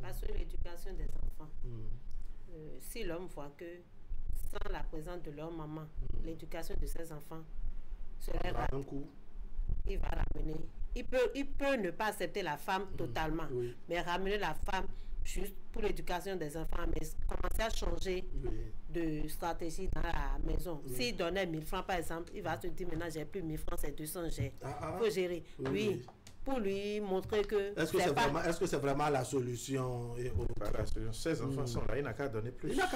Parce que l'éducation des enfants, si l'homme voit que sans la présence de leur maman, l'éducation de ses enfants serait un coup, il va ramener. Il peut ne pas accepter la femme totalement, mais ramener la femme juste pour l'éducation des enfants, mais commencer à changer de stratégie dans la maison. S'il donnait 1000 francs par exemple, il va se dire maintenant j'ai plus 1000 francs, c'est 200, il faut gérer. Pour lui montrer que est-ce que c'est vraiment la solution? Ces enfants sont là, il n'a qu'à donner plus. Il n'a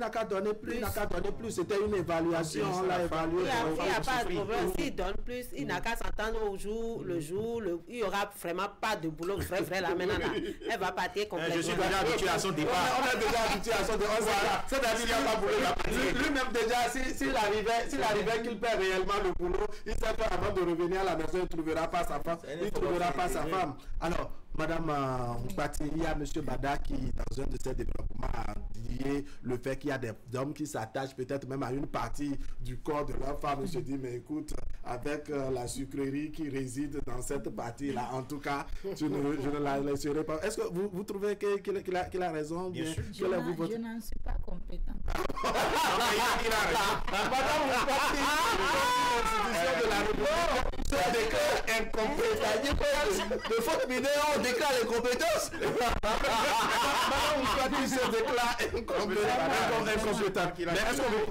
qu'à donner plus. C'était une évaluation, on l'a évalué. Il n'y a pas de problème. S'il donne plus, il n'a qu'à s'entendre le jour, il n'y aura vraiment pas de boulot vrai là maintenant. Là. Elle va partir complètement. Je suis déjà habitué à son départ. On est déjà habitué à son départ. C'est-à-dire qu'il n'y a pas de boulot. Lui-même déjà, s'il arrivait qu'il perd réellement le boulot, il sait qu'avant de revenir à la maison, il ne trouvera pas sa femme. Il trouvera pas sa femme. Alors, Madame Mpati, il y a M. Bada qui, dans un de ses développements, a dit le fait qu'il y a des hommes qui s'attachent peut-être même à une partie du corps de leur femme. Je dis, mais écoute, avec la sucrerie qui réside dans cette partie-là, en tout cas, je ne la laisserai pas. Est-ce que vous trouvez qu'il a raison? Bien sûr. Je n'en suis pas compétente. Il a raison. Madame Mpati, l'institution de la République, ce décret incompétent. De faute mineure, on déclare les compétences. Madame Mpati se déclare incompétent.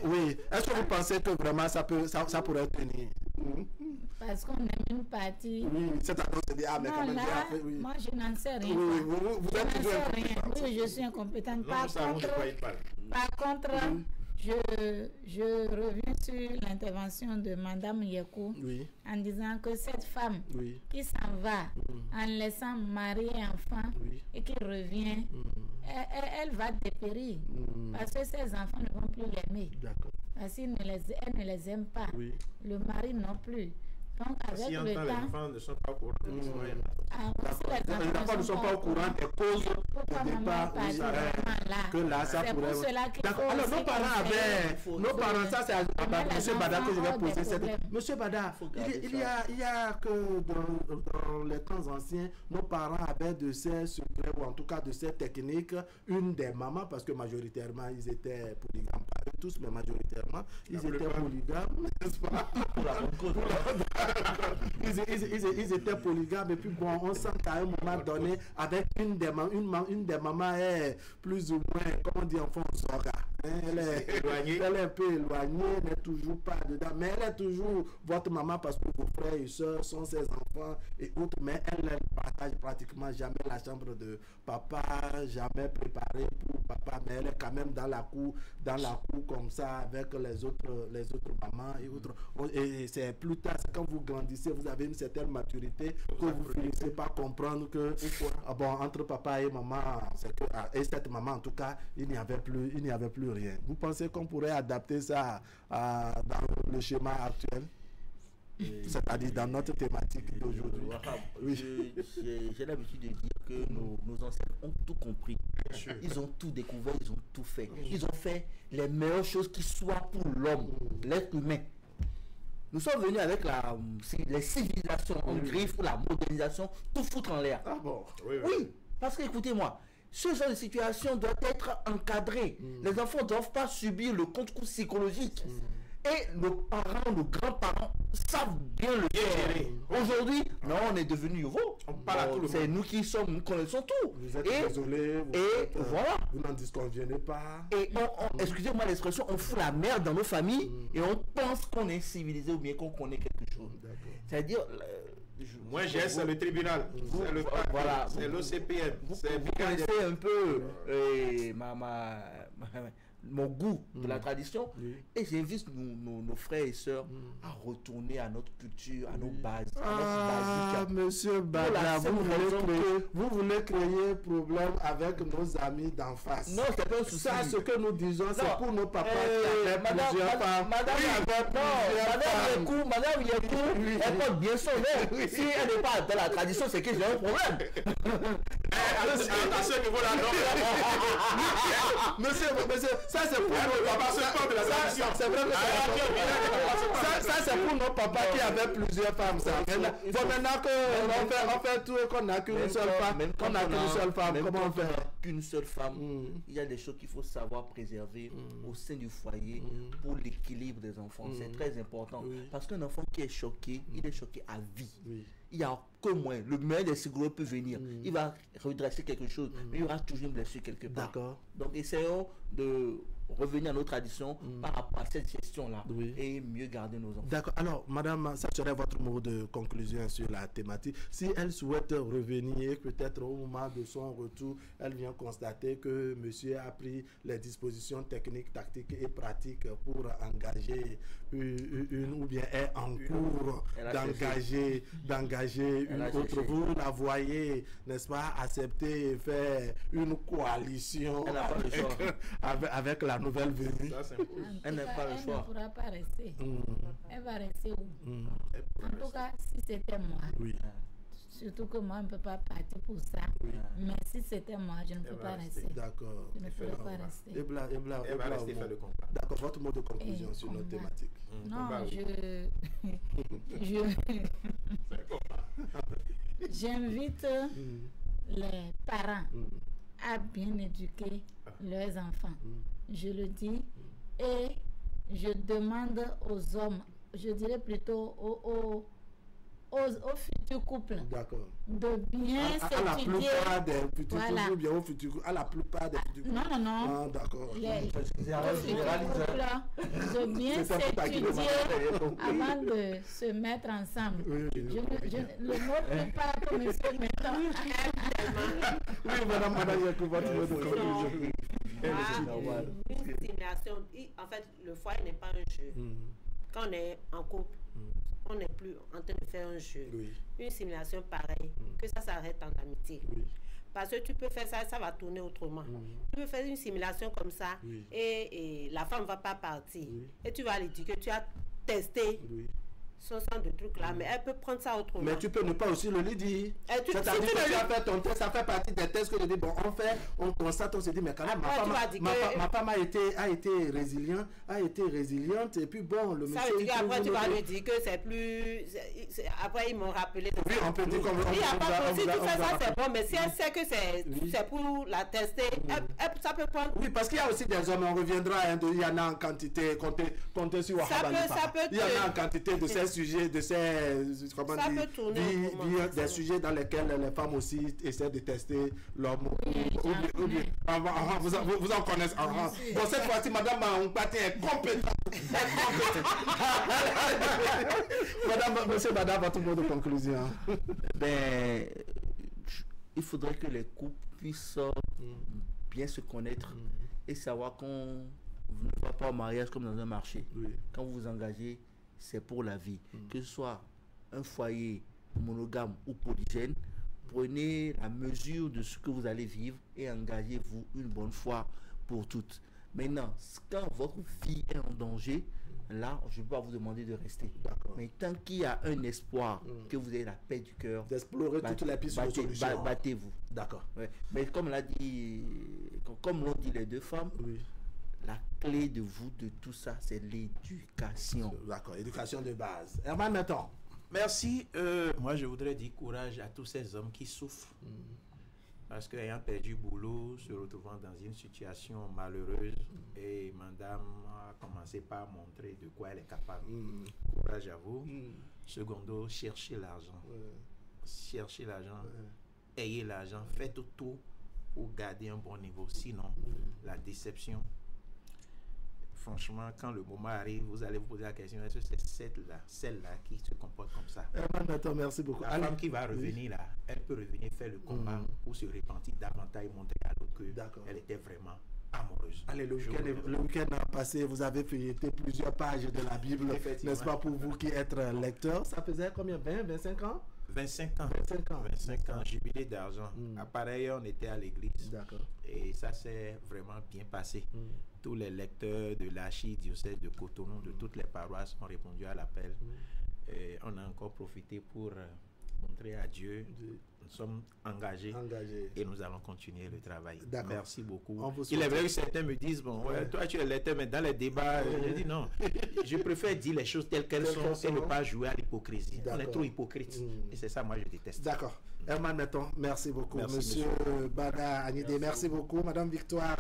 Mais est-ce que vous pensez que vraiment ça pourrait tenir? Parce qu'on aime une partie. Oui, c'est à cause de dire, mais quand même, moi je n'en sais rien. Vous êtes toujours incompétente. Oui, je suis incompétente. Par contre, je reviens sur l'intervention de Madame Yekou en disant que cette femme qui s'en va en laissant mari et enfant et qui revient, elle va dépérir parce que ses enfants ne vont plus l'aimer. Parce qu'elle ne les aime pas. Le mari non plus. Donc, avec le temps, les enfants ne sont pas au courant. Les enfants ne sont pas au courant des causes de départ. Que là, ça pourrait. Alors, nos parents, ça c'est à M. Bada que je vais poser cette. M. Bada, il y a que dans les temps anciens, nos parents avaient de ces secrets, ou en tout cas de ces techniques, une des mamans, parce que majoritairement, ils étaient polygames. Pas tous, mais majoritairement, ils étaient polygames, n'est-ce pas? Ils étaient polygames et puis bon, on sent qu'à un moment donné, avec une des mamans est plus ou moins, comment on dit en France, elle est un peu éloignée, elle n'est toujours pas dedans, mais elle est toujours votre maman parce que vos frères et soeurs sont ses enfants et autres, mais elle ne partage pratiquement jamais la chambre de papa, jamais préparée pour papa, mais elle est quand même dans la cour comme ça avec les autres mamans et autres. Et c'est plus tard, c'est quand vous grandissez, vous avez une certaine maturité que vous finissez par comprendre que entre papa et maman, et cette maman en tout cas, il n'y avait plus rien. Vous pensez qu'on pourrait adapter ça dans le schéma actuel? C'est-à-dire dans notre thématique d'aujourd'hui. J'ai l'habitude de dire que nos ancêtres ont tout compris. Ils ont tout découvert, ils ont tout fait. Ils ont fait les meilleures choses qui soient pour l'homme, l'être humain. Nous sommes venus avec les civilisations en griffe, la modernisation, tout foutre en l'air. Ah bon? Oui, parce que écoutez-moi, Ce genre de situation doit être encadré. Les enfants ne doivent pas subir le contre-coup psychologique. Et nos parents, nos grands-parents savent bien le gérer. Aujourd'hui, non, on est devenus nouveaux. C'est nous qui sommes, nous connaissons tout. Vous êtes désolé, voilà. Vous n'en disconvenez pas. Et excusez-moi l'expression, on fout la merde dans nos familles et on pense qu'on est civilisé ou bien qu'on connaît quelque chose. C'est-à-dire... Moi, c'est le tribunal, c'est le parc, voilà, c'est l'OCPM. Vous connaissez un peu mon goût de la tradition, et j'invite nos frères et sœurs à retourner à notre culture, à nos bases, à notre basique. Monsieur Bada, vous voulez créer problème avec nos amis d'en face. Non, c'est pas un souci. Ça, ce que nous disons, c'est pour nos papas qui avaient plusieurs femmes. Madame Yekou, elle porte bien son nom. Si elle n'est pas dans la tradition, c'est que j'ai un problème. Attention que vous la Monsieur, ça c'est pour nos papas. C'est vrai que ça c'est pour nos papas qui avaient plusieurs femmes. Maintenant qu'on fait tout et qu'on n'a qu'une seule femme, comment on fait? Qu'une seule femme, il y a des choses qu'il faut savoir préserver au sein du foyer pour l'équilibre des enfants. C'est très important. Parce qu'un enfant qui est choqué, il est choqué à vie. Il n'y a que moins. Le meilleur des cigarettes peut venir. Il va redresser quelque chose, mais il y aura toujours une blessure quelque part. D'accord. Donc essayons de revenir à nos traditions par rapport à cette gestion-là et mieux garder nos enfants. D'accord. Alors, madame, ça serait votre mot de conclusion sur la thématique. Si elle souhaite revenir, peut-être au moment de son retour, elle vient constater que monsieur a pris les dispositions techniques, tactiques et pratiques pour engager une ou bien est en cours d'engager une autre. Vous la voyez, n'est-ce pas, accepter et faire une coalition avec la nouvelle venue. Elle n'a pas le choix. Elle ne pourra pas rester. Elle va rester où? En tout cas, si c'était moi. Surtout que moi, je ne peux pas partir pour ça. Mais si c'était moi, je ne peux pas rester. D'accord. Je ne pourrais pas rester. Elle va rester faire le combat. D'accord. Votre mot de conclusion sur notre thématique. Non, j'invite les parents à bien éduquer leurs enfants. Je le dis, et je demande aux hommes, je dirais plutôt aux futurs couples, de bien s'étudier. À la plupart des futurs couples, bien aux futurs couples, à la plupart des futurs couples. Non. D'accord. Les futurs couples, de bien s'étudier avant de se mettre ensemble. Le mot plupart que monsieur maintenant. Oui, madame Yekou, votre mot de conclusion. Une stimulation, en fait, le foyer n'est pas un jeu. Quand on est en couple, on n'est plus en train de faire un jeu. Une simulation pareille, que ça s'arrête en amitié. Parce que tu peux faire ça, ça va tourner autrement. Tu peux faire une simulation comme ça et la femme ne va pas partir. Et tu vas lui dire que tu as testé ce genre de trucs là, mais elle peut prendre ça autrement. Mais tu peux ne pas aussi le lui dire. C'est-à-dire que tu as fait ton test, ça fait partie des tests que je dis, bon, on constate, on se dit, mais quand même, ma femme a été résiliente, et puis bon, le monsieur... Ça veut dire qu'après, tu vas lui dire que c'est plus... Après, ils m'ont rappelé... Oui, on peut dire comme... Si tu fais ça, c'est bon, mais si elle sait que c'est pour la tester, ça peut prendre... Oui, parce qu'il y a aussi des hommes, on reviendra, il y en a en quantité, comptez sur Wahaba. Il y en a en quantité de ces sujets, de ces, comment dire, des sujets dans lesquels les femmes aussi essaient de tester leur mot. Vous en connaissez. Bon, cette fois-ci, madame Mpati est compétente. Monsieur Bada, votre mot de conclusion. Il faudrait que les couples puissent bien se connaître et savoir qu'on ne va pas au mariage comme dans un marché. Quand vous vous engagez, c'est pour la vie. Que ce soit un foyer monogame ou polygène, prenez la mesure de ce que vous allez vivre et engagez-vous une bonne fois pour toutes. Maintenant, quand votre vie est en danger, là, je ne peux pas vous demander de rester. Mais tant qu'il y a un espoir, que vous ayez la paix du cœur, d'explorer toutes les pistes de solution. Battez-vous. D'accord. Mais comme l'ont dit les deux femmes, la clé de tout ça, c'est l'éducation. D'accord, éducation de base. Herman, mettons. Merci. Moi, je voudrais dire courage à tous ces hommes qui souffrent Parce qu'ayant perdu boulot, se retrouvant dans une situation malheureuse, et madame a commencé par montrer de quoi elle est capable. Courage à vous. Secondo, cherchez l'argent. Cherchez l'argent. Ayez l'argent. Faites tout pour garder un bon niveau. Sinon, la déception. Franchement, quand le moment arrive, vous allez vous poser la question, est-ce que c'est celle-là qui se comporte comme ça? Merci beaucoup. La femme qui va revenir là, elle peut revenir faire le combat pour se repentir davantage et montrer à l'autre qu'elle était vraiment amoureuse. Allez, le week-end passé, vous avez feuilleté plusieurs pages de la Bible, n'est-ce pas, pour vous qui êtes lecteur? Ça faisait combien? 25 ans? 25 ans. 25 ans, jubilé d'argent. Pareil, on était à l'église. D'accord. Et ça s'est vraiment bien passé. Tous les lecteurs de l'archidiocèse de Cotonou, de toutes les paroisses, ont répondu à l'appel. Et on a encore profité pour montrer à Dieu. Nous sommes engagés et nous allons continuer le travail. Merci beaucoup. Il est vrai que certains me disent, bon, toi tu es lecteur, mais dans les débats, je dis non. Je préfère dire les choses telles qu'elles sont et ne pas jouer à l'hypocrisie. On est trop hypocrite. Et c'est ça, moi, je déteste. D'accord. Herman Meton, merci beaucoup. Monsieur Bada Anidé, merci beaucoup. Madame Victoire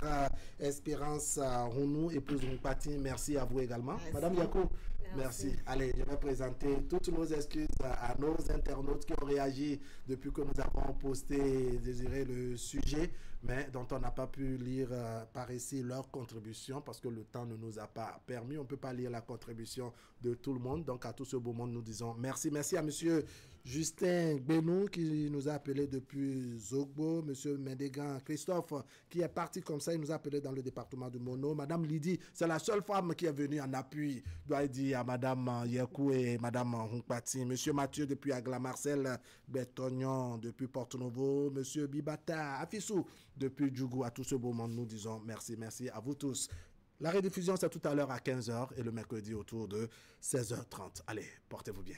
Espérance Rounou, épouse Mpati, merci à vous également. Merci. Madame Yakou, merci. Allez, je vais présenter toutes nos excuses à nos internautes qui ont réagi depuis que nous avons posté, désiré le sujet, mais dont on n'a pas pu lire par ici leur contribution parce que le temps ne nous a pas permis. On ne peut pas lire la contribution de tout le monde. Donc, à tout ce beau monde, nous disons merci. Merci à monsieur Justin Benou qui nous a appelé depuis Zogbo, monsieur Mendegan Christophe qui est parti comme ça, il nous a appelé dans le département de Mono. Madame Lydie, c'est la seule femme qui est venue en appui, doit dire à madame Yekou et madame Hunkpati. Monsieur Mathieu depuis Agla Marcel Betognon depuis Porto Novo, monsieur Bibata Afissou depuis Djougou. À tout ce beau monde, nous disons merci, merci à vous tous. La rediffusion, c'est tout à l'heure à 15h et le mercredi autour de 16h30. Allez, portez-vous bien.